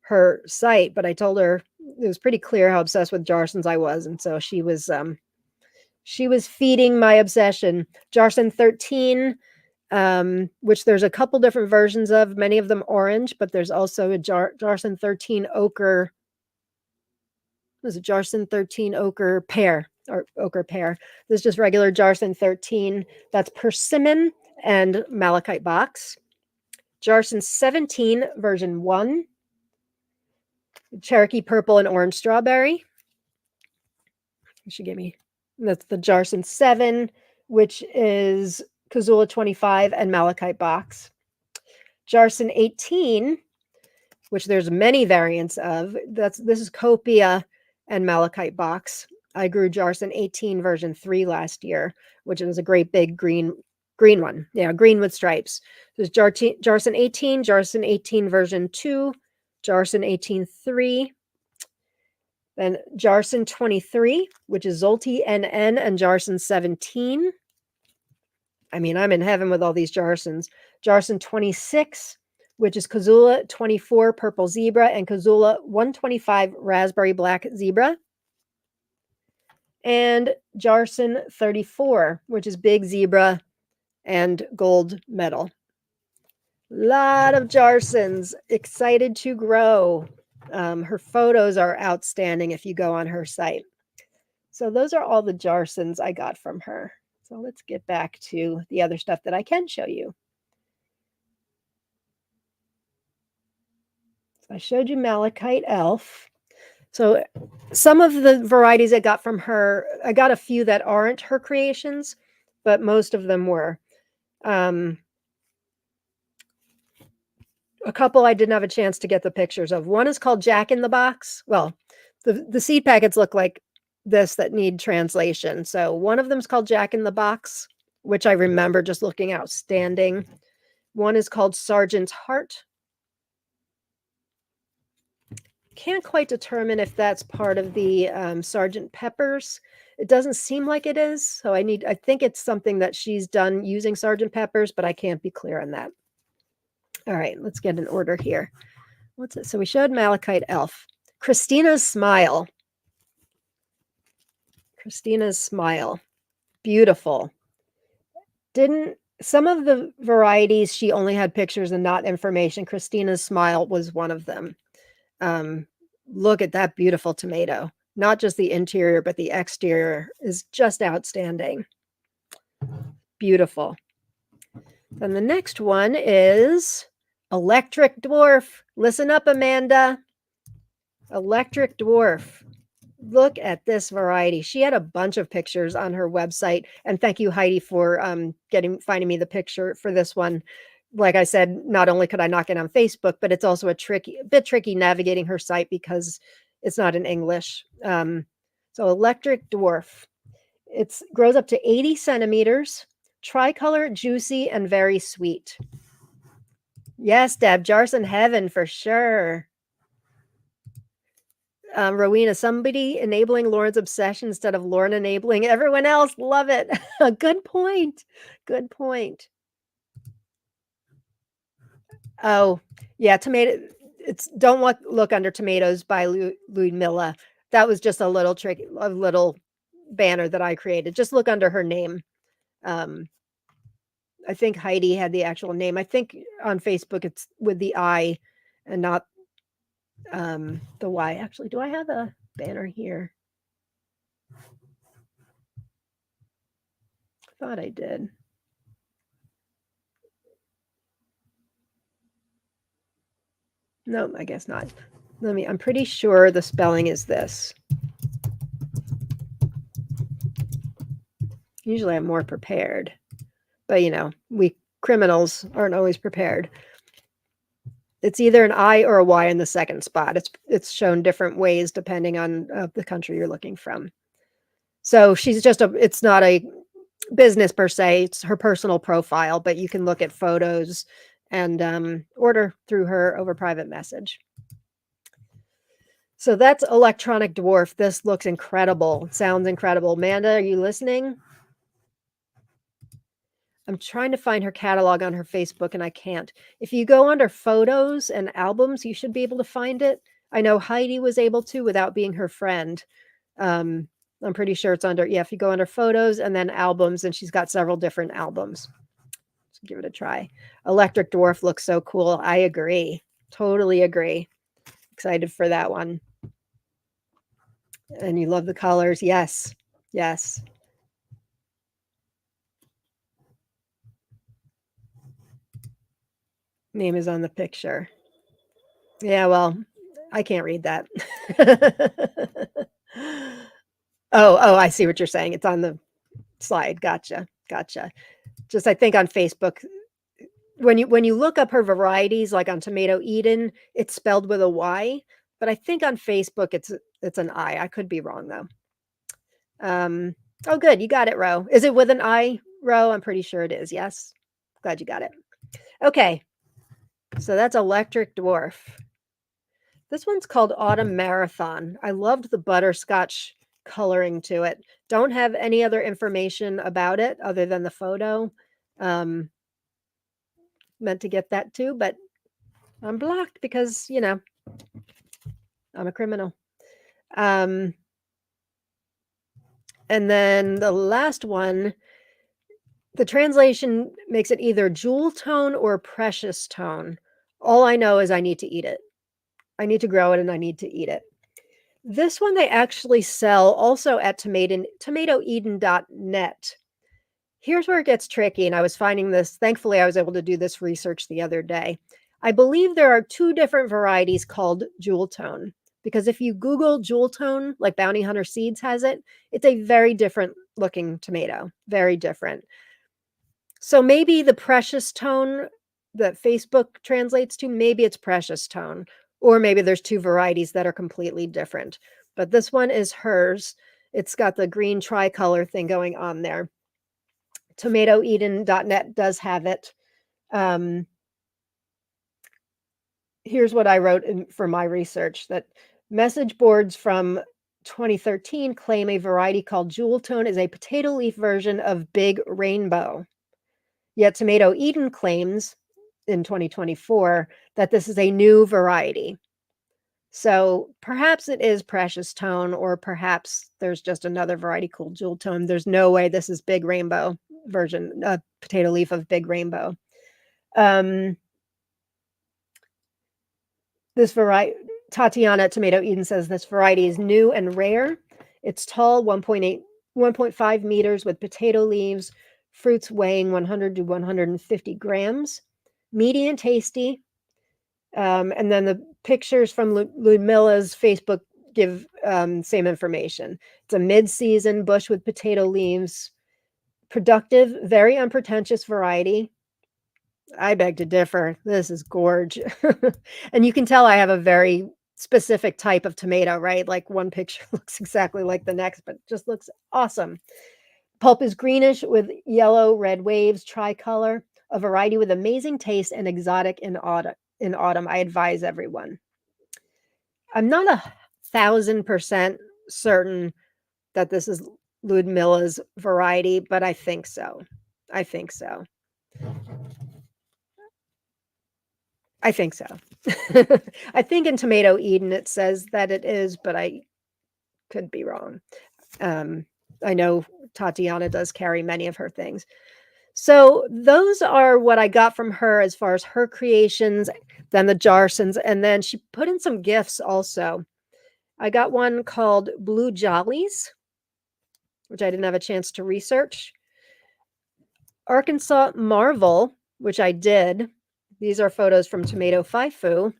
her site, but I told her it was pretty clear how obsessed with Jarsons I was, and so she was feeding my obsession. Jarson 13, which there's a couple different versions of, many of them orange, but there's also a Jarson 13 ochre. There's a Jarson 13 ochre pear or ochre pear. This is just regular Jarson 13. That's persimmon and malachite box. Jarson 17 version 1. Cherokee purple and orange strawberry. She gave me, that's the Jarson 7, which is Kazula 25 and malachite box. Jarson 18, which there's many variants of. This is Copia and malachite box. I grew Jarson 18 version 3 last year, which is a great big green one. Yeah, green with stripes. There's Jarson 18, Jarson 18 version 2, Jarson 18 3. Then Jarson 23, which is Zolti NN, and Jarson 17. I mean, I'm in heaven with all these Jarsons. Jarson 26, which is Kazula 24 purple zebra and Kazula 125 raspberry black zebra. And Jarson 34, which is big zebra and gold medal. Lot of Jarsons, excited to grow. Her photos are outstanding if you go on her site. So those are all the Jarsons I got from her. So let's get back to the other stuff that I can show you. So I showed you Malachite Elf. So some of the varieties I got from her, I got a few that aren't her creations, but most of them were. A couple I didn't have a chance to get the pictures of. One is called Jack in the Box. Well, the seed packets look like this that need translation. So one of them is called Jack in the Box, which I remember just looking outstanding. One is called Sergeant's Heart. Can't quite determine if that's part of the Sergeant Peppers. It doesn't seem like it is. So I think it's something that she's done using Sergeant Peppers, but I can't be clear on that. All right, let's get an order here. What's it? So we showed Malachite Elf. Christina's Smile. Christina's Smile. Beautiful. Some of the varieties, she only had pictures and not information. Christina's Smile was one of them. Look at that beautiful tomato. Not just the interior, but the exterior is just outstanding. Beautiful. Then the next one is Electric Dwarf. Listen up, Amanda. Electric Dwarf. Look at this variety. She had a bunch of pictures on her website. And thank you, Heidi, for finding me the picture for this one. Like I said, not only could I not get on Facebook, but it's also a bit tricky navigating her site because it's not in English. So Electric Dwarf. It grows up to 80 centimeters. Tricolor, juicy, and very sweet. Yes, Deb, Jarson Heaven for sure. Rowena, somebody enabling Lauren's obsession instead of Lauren enabling everyone else. Love it. Good point. Good point. Oh, yeah, tomato. Don't look under tomatoes by Ludmilla. That was just a little banner that I created. Just look under her name. I think Heidi had the actual name. I think on Facebook it's with the I and not the Y. Actually, do I have a banner here? I thought I did. No, I guess not. I'm pretty sure the spelling is this. Usually I'm more prepared. But, we criminals aren't always prepared. It's either an I or a Y in the second spot. It's shown different ways depending on the country you're looking from. So she's it's not a business per se. It's her personal profile, but you can look at photos and order through her over private message. So that's electronic dwarf. This looks incredible. Sounds incredible. Amanda, are you listening? I'm trying to find her catalog on her Facebook and I can't. If you go under photos and albums, you should be able to find it. I know Heidi was able to without being her friend. Um, I'm pretty sure it's under, yeah, if you go under photos and then albums, and she's got several different albums. So give it a try. Electric Dwarf looks so cool. I agree. Totally agree. Excited for that one. And you love the colors. Yes. Yes. Name is on the picture. Yeah, well, I can't read that. Oh, I see what you're saying. It's on the slide. Gotcha. Gotcha. Just I think on Facebook, when you look up her varieties, like on Tomato Eden, it's spelled with a Y, but I think on Facebook it's an I. I could be wrong though. Oh, good, you got it, Ro. Is it with an I, Ro? I'm pretty sure it is. Yes, glad you got it. Okay, so that's Electric Dwarf. This one's called Autumn Marathon. I loved the butterscotch coloring to it. Don't have any other information about it other than the photo. Meant to get that too, but I'm blocked because, I'm a criminal. And then the last one, the translation makes it either jewel tone or precious tone. All I know is I need to eat it. I need to grow it and I need to eat it. This one they actually sell also at tomatoeden.net. Here's where it gets tricky, and I was finding this. Thankfully, I was able to do this research the other day. I believe there are two different varieties called jewel tone, because if you Google jewel tone, like Bounty Hunter Seeds has it, it's a very different looking tomato, very different. So maybe the precious tone that Facebook translates to, maybe it's precious tone, or maybe there's two varieties that are completely different. But this one is hers. It's got the green tricolor thing going on there. TomatoEden.net does have it. Here's what I wrote for my research, that message boards from 2013 claim a variety called Jewel Tone is a potato leaf version of Big Rainbow. Yet Tomato Eden claims in 2024 that this is a new variety. So perhaps it is Precious Tone, or perhaps there's just another variety called Jewel Tone. There's no way this is Big Rainbow version, potato leaf of Big Rainbow. This variety, Tatiana at Tomato Eden says this variety is new and rare. It's tall, 1.5 meters, with potato leaves, fruits weighing 100 to 150 grams, meaty and tasty. And then the pictures from Ludmilla's Facebook give same information. It's a mid-season bush with potato leaves, productive, very unpretentious variety. I beg to differ. This is gorge. And you can tell I have a very specific type of tomato, right? Like one picture looks exactly like the next, but just looks awesome. Pulp is greenish with yellow red waves, tricolor, a variety with amazing taste and exotic in autumn. I advise everyone. I'm not 1,000% certain that this is Ludmilla's variety, but I think so. I think so. I think so. I think in Tomato Eden it says that it is, but I could be wrong. I know Tatiana does carry many of her things. So those are what I got from her as far as her creations, then the Jarsons, and then she put in some gifts also. I got one called Blue Jollies, which I didn't have a chance to research. Arkansas Marvel, which I did. These are photos from Tomato Faifu.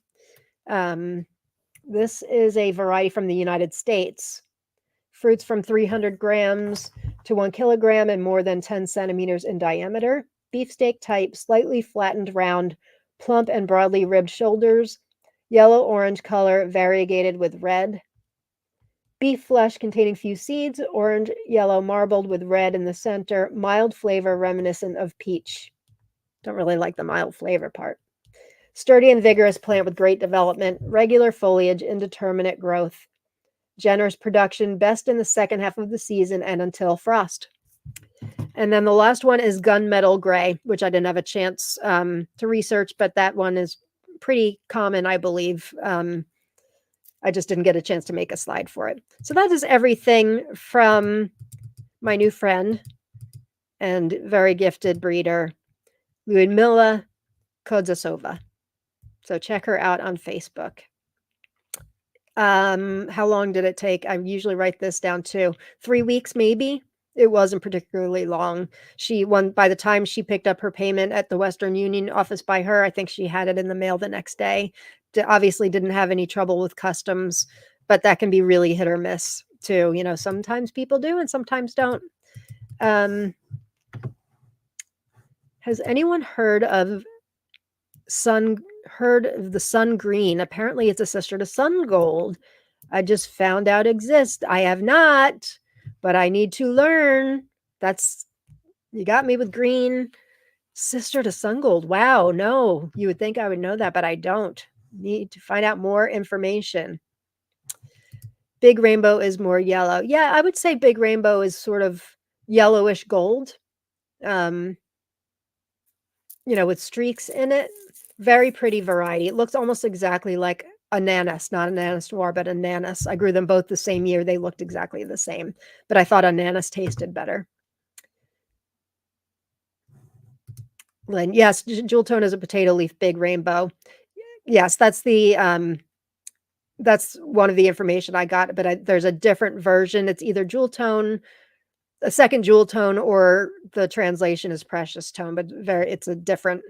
This is a variety from the United States. Fruits from 300 grams to 1 kilogram and more than 10 centimeters in diameter. Beefsteak type, slightly flattened round, plump and broadly ribbed shoulders. Yellow-orange color, variegated with red. Beef flesh containing few seeds, orange-yellow marbled with red in the center. Mild flavor reminiscent of peach. Don't really like the mild flavor part. Sturdy and vigorous plant with great development, regular foliage, indeterminate growth, generous production, best in the second half of the season and until frost. And then the last one is gunmetal gray, which I didn't have a chance to research, but that one is pretty common, I believe. I just didn't get a chance to make a slide for it. So that is everything from my new friend and very gifted breeder, Vilma Kodzasova. So check her out on Facebook. How long did it take? I usually write this down too. 3 weeks, maybe. It wasn't particularly long. By the time she picked up her payment at the Western Union office by her, I think she had it in the mail the next day. Obviously didn't have any trouble with customs, but that can be really hit or miss too. Sometimes people do and sometimes don't. Has anyone heard of the sun green? Apparently it's a sister to sun gold. I just found out exists. I have not, but I need to learn. You got me with green. Sister to sun gold. Wow, no. You would think I would know that, but I don't. Need to find out more information. Big rainbow is more yellow. Yeah, I would say big rainbow is sort of yellowish gold. With streaks in it. Very pretty variety. It looks almost exactly like ananas, not ananas noir, but ananas. I grew them both the same year. They looked exactly the same, but I thought ananas tasted better. Lynn, yes, jewel tone is a potato leaf big rainbow. Yes, that's one of the information I got, but there's a different version. It's either jewel tone, a second jewel tone, or the translation is precious tone, but it's a different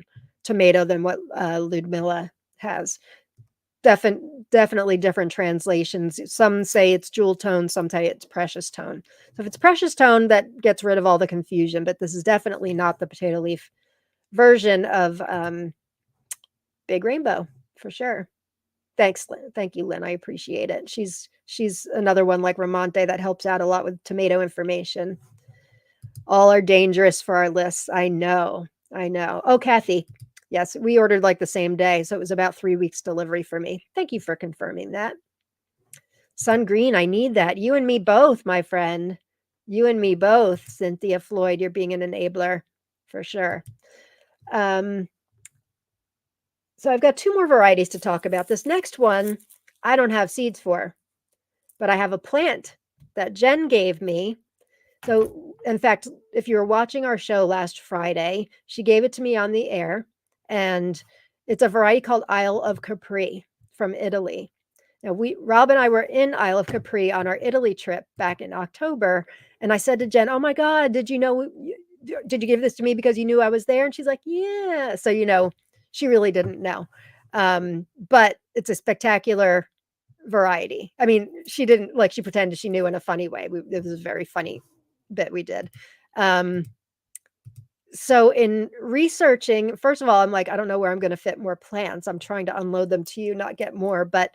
tomato than what Ludmilla has. Definitely different translations. Some say it's jewel tone, some say it's precious tone. So if it's precious tone, that gets rid of all the confusion, but this is definitely not the potato leaf version of Big Rainbow, for sure. Thanks, Lynn. Thank you, Lynn. I appreciate it. She's another one like Ramonte that helps out a lot with tomato information. All are dangerous for our lists. I know. Oh, Kathy. Yes, we ordered like the same day, so it was about 3 weeks delivery for me. Thank you for confirming that. Sun green, I need that. You and me both, my friend. You and me both, Cynthia Floyd. You're being an enabler for sure. So I've got 2 more varieties to talk about. This next one, I don't have seeds for, but I have a plant that Jen gave me. So, in fact, if you were watching our show last Friday, she gave it to me on the air, and it's a variety called Isle of Capri from Italy. Now, Rob and I were in Isle of Capri on our Italy trip back in October, and I said to Jen, "Oh my God, did you give this to me because you knew I was there?" And she's like, "Yeah." So, she really didn't know. But it's a spectacular variety. I mean, she didn't she pretended she knew in a funny way. It was a very funny bit we did. So in researching, first of all, I'm like, I don't know where I'm going to fit more plants. I'm trying to unload them to you, not get more, but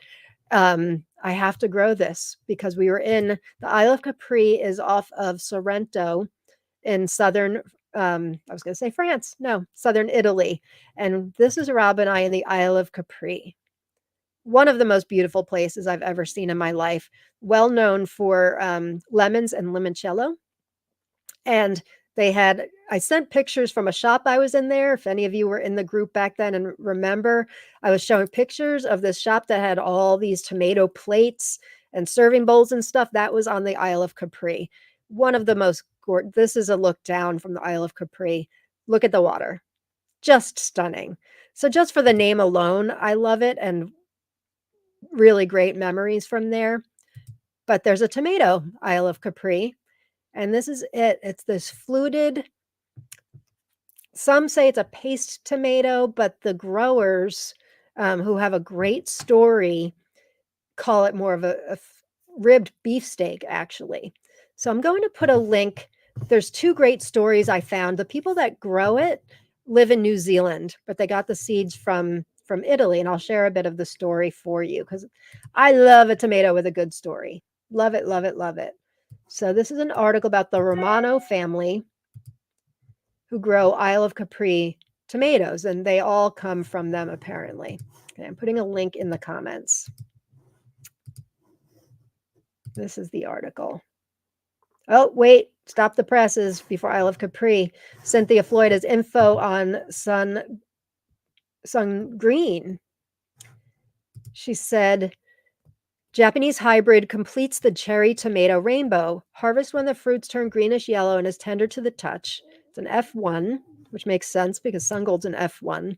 I have to grow this because we were in the Isle of Capri is off of Sorrento in southern, I was going to say France. No, southern Italy. And this is Rob and I in the Isle of Capri. One of the most beautiful places I've ever seen in my life. Well known for lemons and limoncello. And I sent pictures from a shop I was in there. If any of you were in the group back then and remember, I was showing pictures of this shop that had all these tomato plates and serving bowls and stuff. That was on the Isle of Capri. One of the most gorgeous. This is a look down from the Isle of Capri. Look at the water. Just stunning. So just for the name alone, I love it, and really great memories from there. But there's a tomato, Isle of Capri. And this is it. It's this fluted, some say it's a paste tomato, but the growers who have a great story call it more of a ribbed beefsteak, actually. So I'm going to put a link. There's 2 great stories I found. The people that grow it live in New Zealand, but they got the seeds from Italy, and I'll share a bit of the story for you because I love a tomato with a good story. Love it, love it, love it. So this is an article about the Romano family who grow Isle of Capri tomatoes, and they all come from them apparently. Okay, I'm putting a link in the comments. This is the article. Oh, wait, stop the presses before I love Capri. Cynthia Floyd has info on Sun Green. She said, Japanese hybrid completes the cherry tomato rainbow. Harvest when the fruits turn greenish yellow and is tender to the touch. It's an F1, which makes sense because Sun Gold's an F1.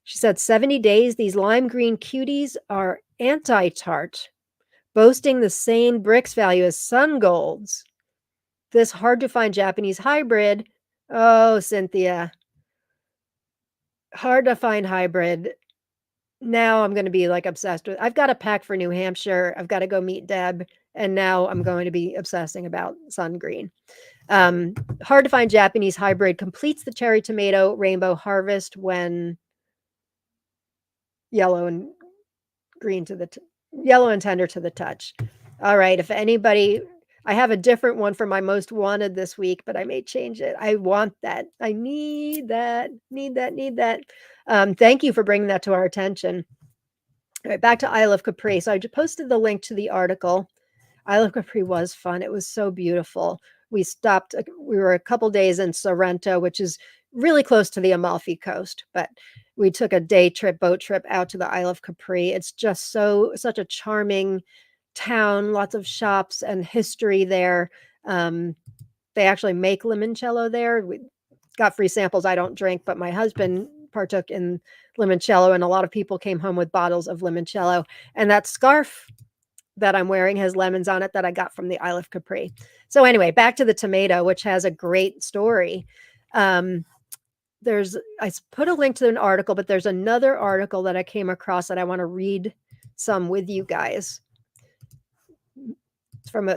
She said 70 days, these lime green cuties are anti-tart, boasting the same Brix value as Sun Golds. This hard to find Japanese hybrid. Oh, Cynthia. Hard to find hybrid. Now I'm going to be like obsessed with. I've got a pack for New Hampshire. I've got to go meet Deb, and now I'm going to be obsessing about Sun Green. Hard to find Japanese hybrid completes the cherry tomato rainbow harvest when yellow and green to the yellow and tender to the touch. All right, if anybody, I have a different one for my most wanted this week, but I may change it. I want that. I need that. Need that. Thank you for bringing that to our attention. All right, back to I Love Capri. So I just posted the link to the article. I Love Capri was fun. It was so beautiful. We stopped. We were a couple days in Sorrento, which is really close to the Amalfi Coast, but we took a boat trip out to the Isle of Capri. It's just such a charming town, lots of shops and history there. They actually make limoncello there. We got free samples. I don't drink, but my husband partook in limoncello, and a lot of people came home with bottles of limoncello. And that scarf that I'm wearing has lemons on it that I got from the Isle of Capri. So anyway, back to the tomato, which has a great story. I put a link to an article, but there's another article that I came across that I want to read some with you guys. It's from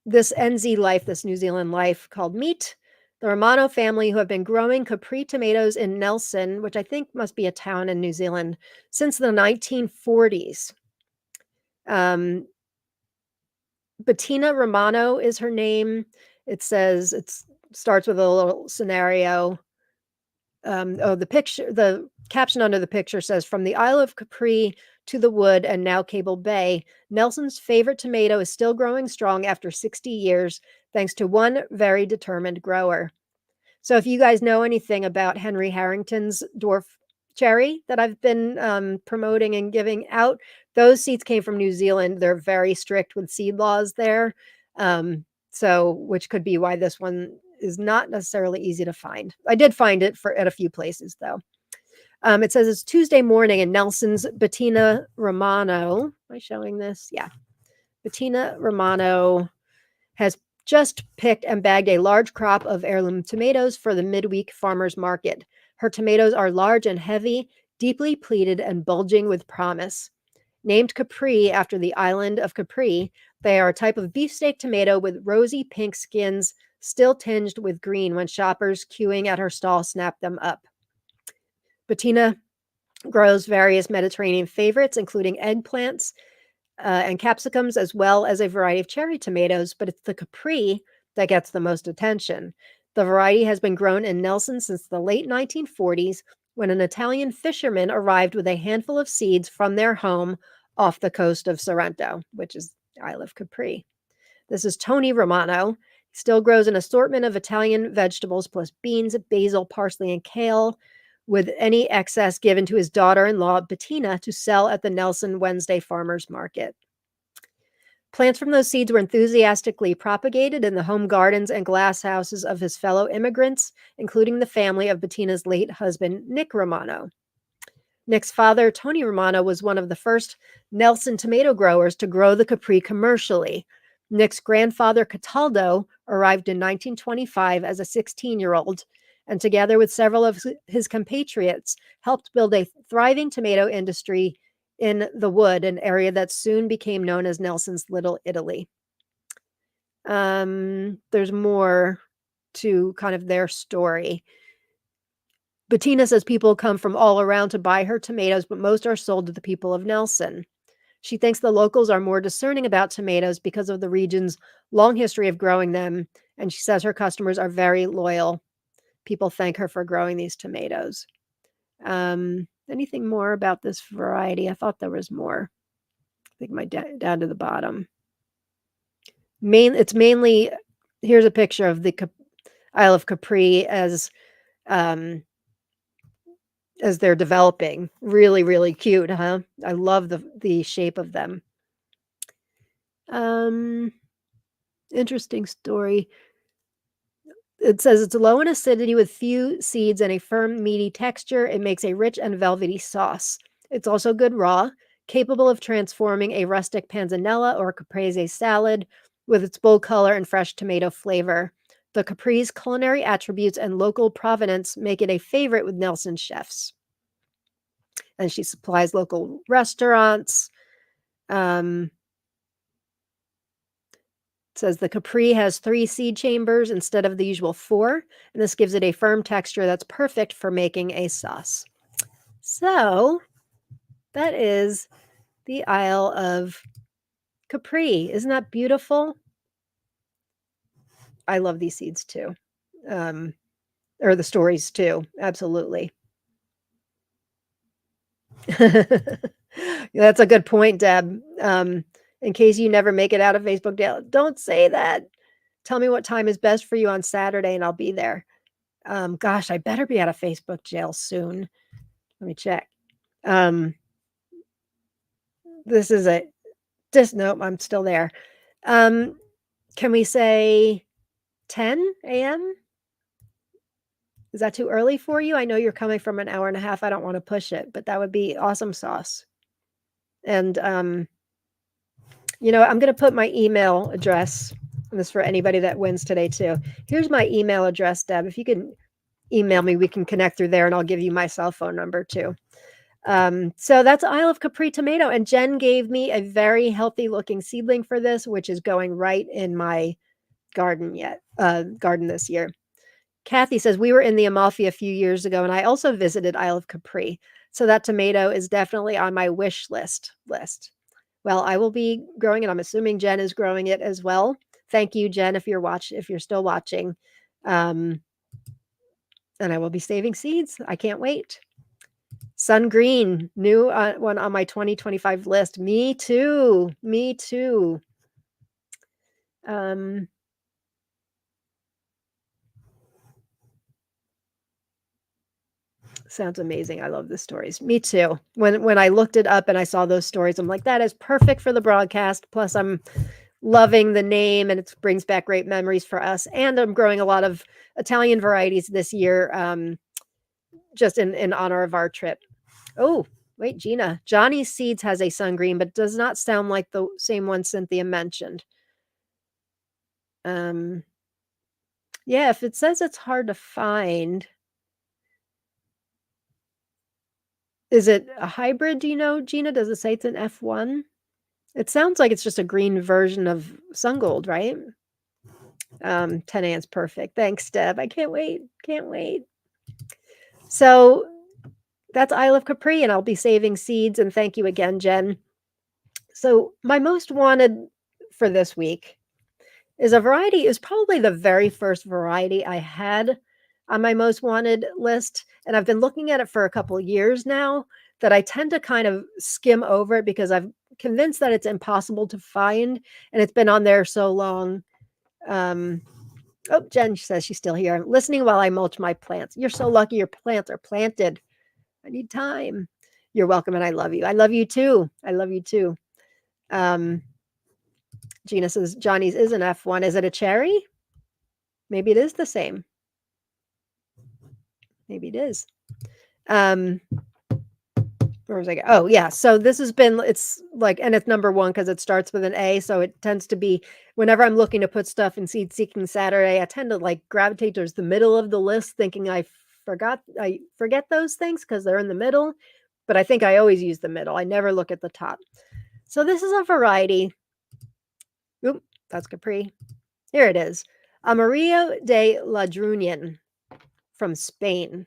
this NZ Life, this New Zealand Life, called Meet the Romano family, who have been growing Capri tomatoes in Nelson, which I think must be a town in New Zealand, since the 1940s. Bettina Romano is her name. It says it starts with a little scenario. The caption under the picture says, from the Isle of Capri to the Wood and now Cable Bay, Nelson's favorite tomato is still growing strong after 60 years, thanks to one very determined grower. So if you guys know anything about Henry Harrington's dwarf cherry that I've been promoting and giving out, those seeds came from New Zealand. They're very strict with seed laws there. So which could be why this one is not necessarily easy to find. I did find it at a few places though. It says it's Tuesday morning and Nelson's Bettina Romano. Am I showing this? Yeah. Bettina Romano has just picked and bagged a large crop of heirloom tomatoes for the midweek farmer's market. Her tomatoes are large and heavy, deeply pleated and bulging with promise. Named Capri after the island of Capri, they are a type of beefsteak tomato with rosy pink skins, still tinged with green when shoppers queuing at her stall snap them up. Bettina grows various Mediterranean favorites, including eggplants and capsicums, as well as a variety of cherry tomatoes, but it's the Capri that gets the most attention. The variety has been grown in Nelson since the late 1940s, when an Italian fisherman arrived with a handful of seeds from their home off the coast of Sorrento, which is the Isle of Capri. This is Tony Romano. He still grows an assortment of Italian vegetables plus beans, basil, parsley, and kale, with any excess given to his daughter-in-law, Bettina, to sell at the Nelson Wednesday Farmers Market. Plants from those seeds were enthusiastically propagated in the home gardens and glass houses of his fellow immigrants, including the family of Bettina's late husband, Nick Romano. Nick's father, Tony Romano, was one of the first Nelson tomato growers to grow the Capri commercially. Nick's grandfather, Cataldo, arrived in 1925 as a 16-year-old, and together with several of his compatriots, helped build a thriving tomato industry in the Wood, an area that soon became known as Nelson's Little Italy. There's more to kind of their story. Bettina says people come from all around to buy her tomatoes, but most are sold to the people of Nelson. She thinks the locals are more discerning about tomatoes because of the region's long history of growing them, and she says her customers are very loyal people thank her for growing these tomatoes. Anything more about this variety? I thought there was more. I think down to the bottom. It's mainly, here's a picture of the Isle of Capri as they're developing. Really, really cute, huh? I love the shape of them. Interesting story. It says it's low in acidity with few seeds and a firm, meaty texture. It makes a rich and velvety sauce. It's also good raw, capable of transforming a rustic panzanella or caprese salad with its bold color and fresh tomato flavor. The Capri's culinary attributes and local provenance make it a favorite with Nelson chefs. And she supplies local restaurants. It says the Capri has 3 seed chambers instead of the usual 4, and this gives it a firm texture that's perfect for making a sauce. So, that is the Isle of Capri. Isn't that beautiful? I love these seeds too. Or the stories too. Absolutely. That's a good point, Deb. In case you never make it out of Facebook jail, don't say that. Tell me what time is best for you on Saturday and I'll be there. Gosh, I better be out of Facebook jail soon. Let me check. This is nope, I'm still there. Can we say 10 a.m.? Is that too early for you? I know you're coming from an hour and a half. I don't want to push it, but that would be awesome sauce. And, I'm going to put my email address. And this for anybody that wins today too. Here's my email address, Deb. If you can email me, we can connect through there and I'll give you my cell phone number too. So that's Isle of Capri tomato. And Jen gave me a very healthy looking seedling for this, which is going right in my garden this year. Kathy says, we were in the Amalfi a few years ago and I also visited Isle of Capri. So that tomato is definitely on my wish list. Well, I will be growing it. I'm assuming Jen is growing it as well. Thank you, Jen, if you're still watching. And I will be saving seeds. I can't wait. Sun green, new one on my 2025 list. Me too. Sounds amazing. I love the stories. Me too. When I looked it up and I saw those stories, I'm like, that is perfect for the broadcast. Plus, I'm loving the name and it brings back great memories for us. And I'm growing a lot of Italian varieties this year, just in honor of our trip. Oh, wait, Gina. Johnny's Seeds has a sun green, but does not sound like the same one Cynthia mentioned. Yeah, if it says it's hard to find. Is it a hybrid, do you know, Gina? Does it say it's an F1? It sounds like it's just a green version of Sun Gold, right? 10 ants, perfect. Thanks, Deb. I can't wait. So that's Isle of Capri, and I'll be saving seeds. And thank you again, Jen. So my most wanted for this week is a variety. Is probably the very first variety I had on my most wanted list. And I've been looking at it for a couple of years now that I tend to kind of skim over it because I'm convinced that it's impossible to find. And it's been on there so long. Jen says she's still here. Listening while I mulch my plants. You're so lucky your plants are planted. I need time. You're welcome. And I love you. I love you too. Gina says Johnny's is an F1. Is it a cherry? Maybe it is the same. Maybe it is. Where was I? Oh, yeah. So this has been, it's like, and it's number 1 because it starts with an A. So it tends to be whenever I'm looking to put stuff in Seed Seeking Saturday, I tend to like gravitate towards the middle of the list, thinking I forget those things because they're in the middle. But I think I always use the middle. I never look at the top. So this is a variety. Oop, that's Capri. Here it is. Amarillo de Ladrunian from Spain.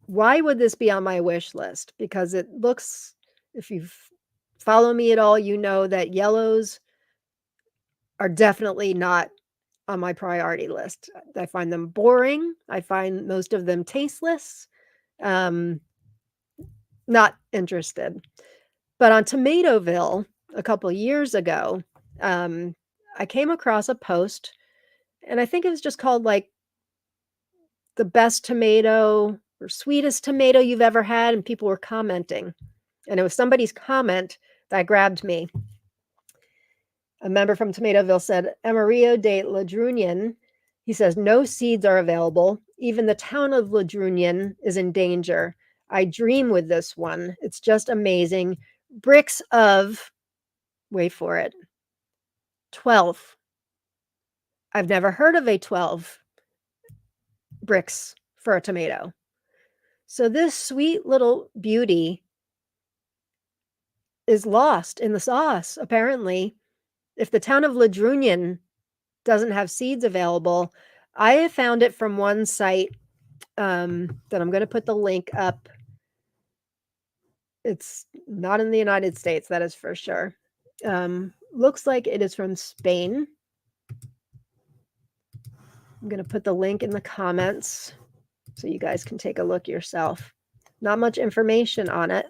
Why would this be on my wish list? Because it looks, if you follow me at all, you know that yellows are definitely not on my priority list. I find them boring. I find most of them tasteless. Not interested. But on Tomatoville a couple years ago, I came across a post, and I think it was just called like the best tomato or sweetest tomato you've ever had, and people were commenting. And it was somebody's comment that grabbed me. A member from Tomatoville said, Amarillo de Ladrunian, he says, no seeds are available. Even the town of Ladrunian is in danger. I dream with this one. It's just amazing. Bricks of, wait for it, 12. I've never heard of a 12 bricks for a tomato. So this sweet little beauty is lost in the sauce, apparently. If the town of Ladrunian doesn't have seeds available, I have found it from one site that I'm going to put the link up. It's not in the United States, that is for sure. Looks like it is from Spain. I'm going to put the link in the comments so you guys can take a look yourself. Not much information on it.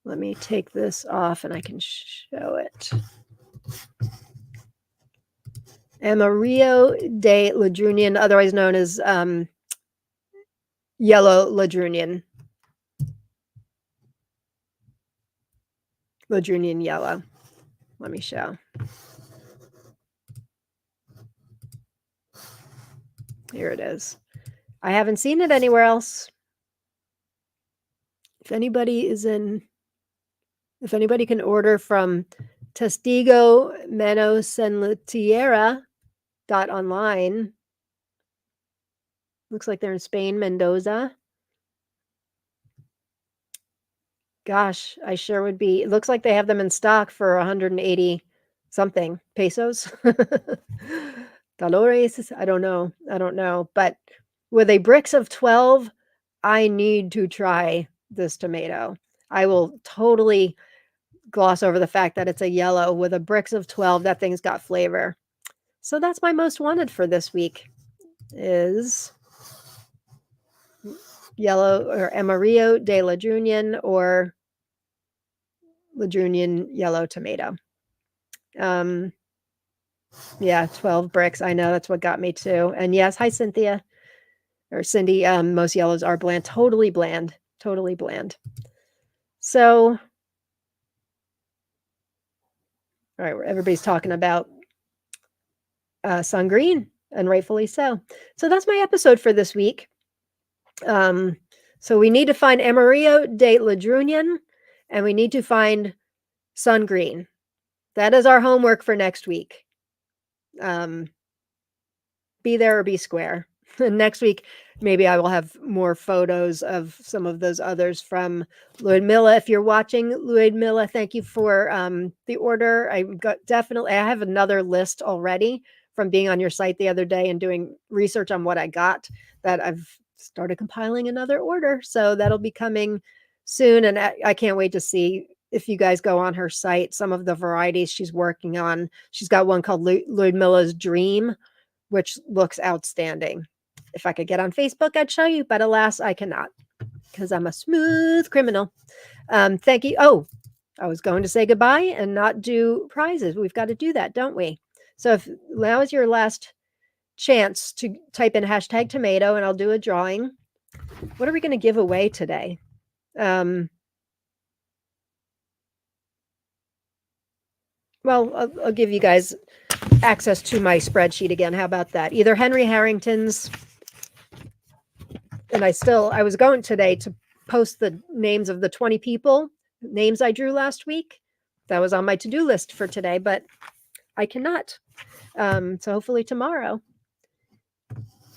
Let me take this off and I can show it. Amarillo de Ladrunian, otherwise known as yellow Ladrunian. Ladrunian yellow. Let me show. Here it is. I haven't seen it anywhere else. If anybody can order from Testigo Menos en la Tierra .online. Looks like they're in Spain, Mendoza. Gosh, I sure would be. It looks like they have them in stock for 180 something pesos. Dolores, I don't know. But with a bricks of 12, I need to try this tomato. I will totally gloss over the fact that it's a yellow. With a bricks of 12, that thing's got flavor. So that's my most wanted for this week is yellow or Amarillo de Ladrunian or Ladrunian yellow tomato. Yeah, 12 bricks. I know that's what got me too. And yes, hi Cynthia or Cindy. Most yellows are bland, totally bland. So, all right, everybody's talking about sun green, and rightfully so. So that's my episode for this week. So we need to find Amarillo de Ladrunian, and we need to find sun green. That is our homework for next week. Be there or be square. Next week, maybe I will have more photos of some of those others from Ludmilla. If you're watching, Ludmilla, thank you for the order. I have another list already from being on your site the other day and doing research on what I got that I've started compiling another order. So that'll be coming soon. And I can't wait to see if you guys go on her site, some of the varieties she's working on. She's got one called Ludmilla's Dream, which looks outstanding. If I could get on Facebook, I'd show you, but alas, I cannot because I'm a smooth criminal. Thank you. Oh, I was going to say goodbye and not do prizes. We've got to do that, don't we? So if now is your last chance to type in hashtag tomato and I'll do a drawing. What are we going to give away today? Well, I'll give you guys access to my spreadsheet again. How about that? Either Henry Harrington's, and I was going today to post the names of the 20 people, names I drew last week. That was on my to-do list for today, but I cannot. So hopefully tomorrow.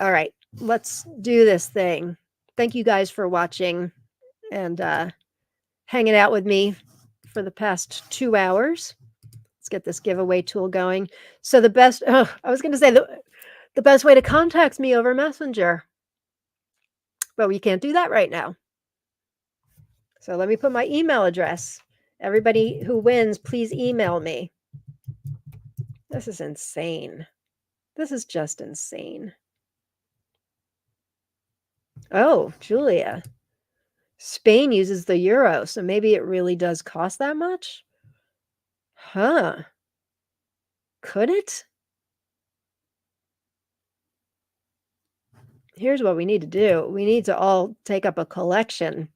All right, let's do this thing. Thank you guys for watching and hanging out with me for the past 2 hours. Let's get this giveaway tool going. So the best, I was going to say the best way to contact me over Messenger, but we can't do that right now. So let me put my email address. Everybody who wins, please email me. This is insane. This is just insane. Oh, Julia. Spain uses the euro, so maybe it really does cost that much? Huh. Could it? Here's what we need to do. We need to all take up a collection,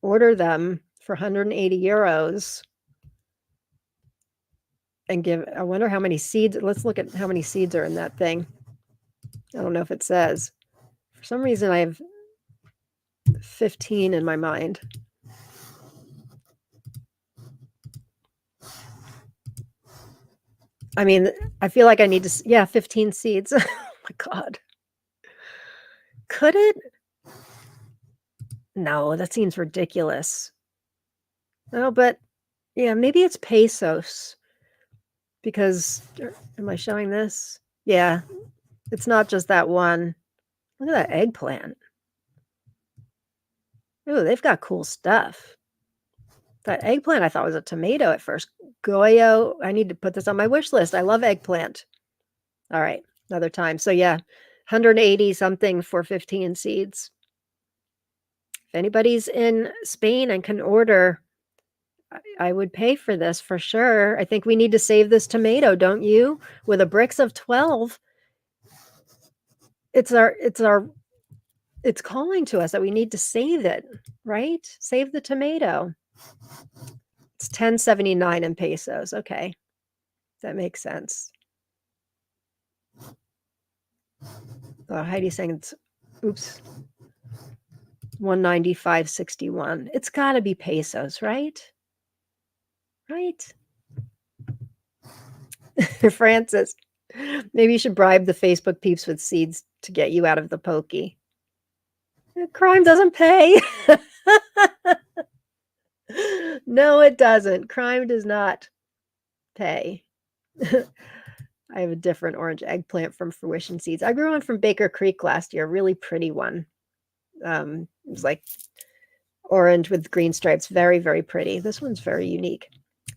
order them for 180 euros, and give. I wonder how many seeds. Let's look at how many seeds are in that thing. I don't know if it says. For some reason, I have 15 in my mind. I mean, I feel like I need to. Yeah, 15 seeds. Oh my God. Could it? No, that seems ridiculous. No, but yeah, maybe it's pesos because am I showing this? Yeah, it's not just that one. Look at that eggplant. Ooh, they've got cool stuff. That eggplant I thought was a tomato at first. Goyo, I need to put this on my wish list. I love eggplant. All right, another time. So yeah, 180 something for 15 seeds. If anybody's in Spain and can order, I would pay for this for sure. I think we need to save this tomato, don't you? With a bricks of 12, it's calling to us that we need to save it, right? Save the tomato. It's 10.79 in pesos. Okay. That makes sense. Heidi's saying it's, oops, 195.61. It's got to be pesos, right? Right? Francis, maybe you should bribe the Facebook peeps with seeds to get you out of the pokey. Crime doesn't pay. No, it doesn't. Crime does not pay. I have a different orange eggplant from Fruition Seeds. I grew one from Baker Creek last year, a really pretty one. It was like orange with green stripes, very, very pretty. This one's very unique.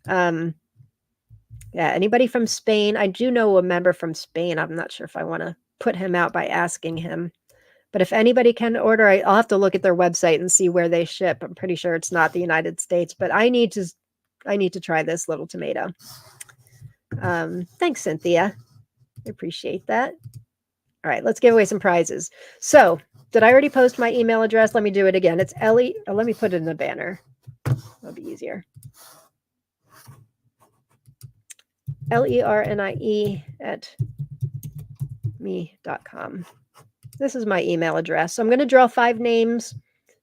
Yeah, anybody from Spain? I do know a member from Spain. I'm not sure if I want to put him out by asking him. But if anybody can order, I'll have to look at their website and see where they ship. I'm pretty sure it's not the United States, but I need to try this little tomato. Thanks, Cynthia. I appreciate that. All right, let's give away some prizes. So, did I already post my email address? Let me do it again. It's Ellie. Oh, let me put it in the banner. That'll be easier. LERNIE@me.com. This is my email address. So I'm going to draw 5 names.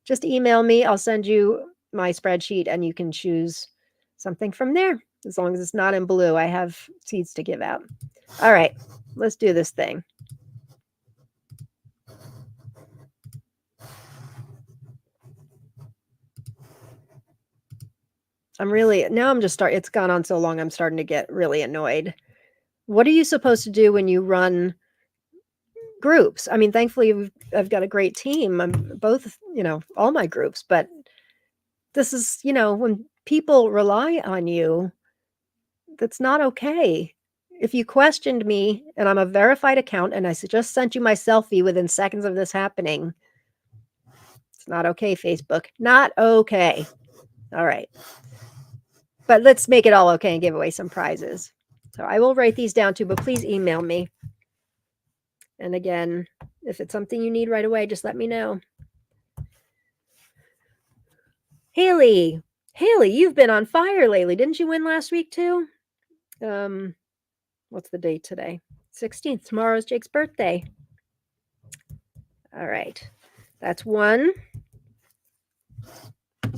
Just email me. I'll send you my spreadsheet and you can choose something from there. As long as it's not in blue, I have seeds to give out. All right, let's do this thing. It's gone on so long, I'm starting to get really annoyed. What are you supposed to do when you run groups? I mean, thankfully, I've got a great team. I'm both, all my groups, but this is, when people rely on you, that's not okay. If you questioned me and I'm a verified account and I just sent you my selfie within seconds of this happening, it's not okay, Facebook. Not okay. All right. But let's make it all okay and give away some prizes. So I will write these down too, but please email me. And again, if it's something you need right away, just let me know. Haley, you've been on fire lately. Didn't you win last week too? What's the date today? 16th. Tomorrow's Jake's birthday. All right. That's one.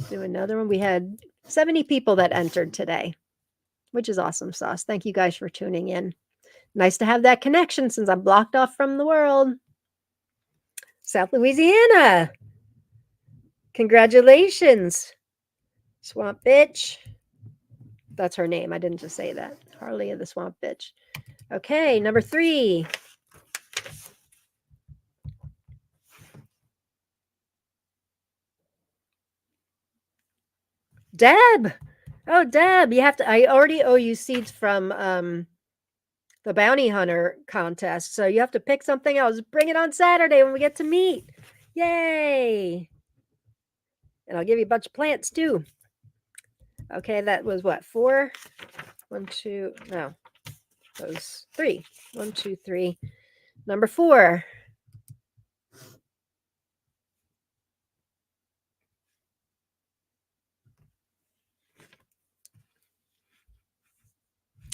Do another one. We had 70 people that entered today, which is awesome sauce. Thank you guys for tuning in. Nice to have that connection since I'm blocked off from the world. South Louisiana. Congratulations. Swamp Bitch. That's her name. I didn't just say that. Harley the Swamp Bitch. Okay, number 3. Deb. Oh, Deb, I already owe you seeds from the bounty hunter contest. So you have to pick something else. Bring it on Saturday when we get to meet. Yay! And I'll give you a bunch of plants too. Okay, that was what, 4? 1, 2, no, that was 3. 1, 2, 3. Number 4.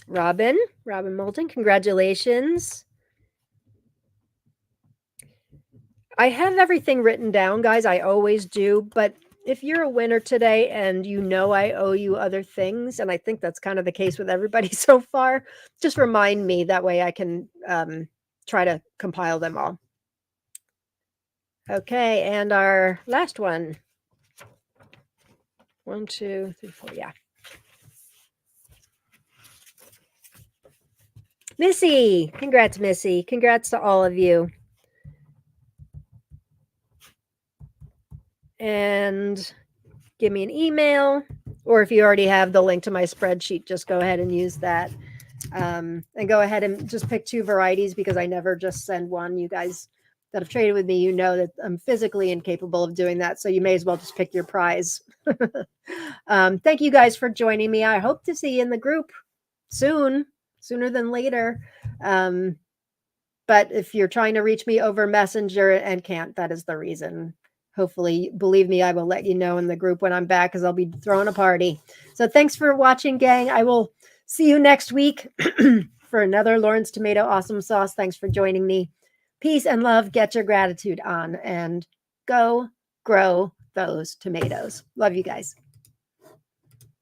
Robin Moulton, congratulations. I have everything written down, guys. I always do. But if you're a winner today and you know I owe you other things, and I think that's kind of the case with everybody so far, just remind me. That way I can try to compile them all. Okay, and our last one. 1, 2, 3, 4, yeah. Missy, congrats, Missy. Congrats to all of you. And give me an email, or if you already have the link to my spreadsheet, just go ahead and use that. And go ahead and just pick 2 varieties, because I never just send one. You guys that have traded with me, you know that I'm physically incapable of doing that. So you may as well just pick your prize. Thank you guys for joining me. I hope to see you in the group soon, sooner than later. But if you're trying to reach me over Messenger and can't, that is the reason. Hopefully, believe me, I will let you know in the group when I'm back, because I'll be throwing a party. So thanks for watching, gang. I will see you next week for another Lauren's Tomato Awesome Sauce. Thanks for joining me. Peace and love. Get your gratitude on and go grow those tomatoes. Love you guys.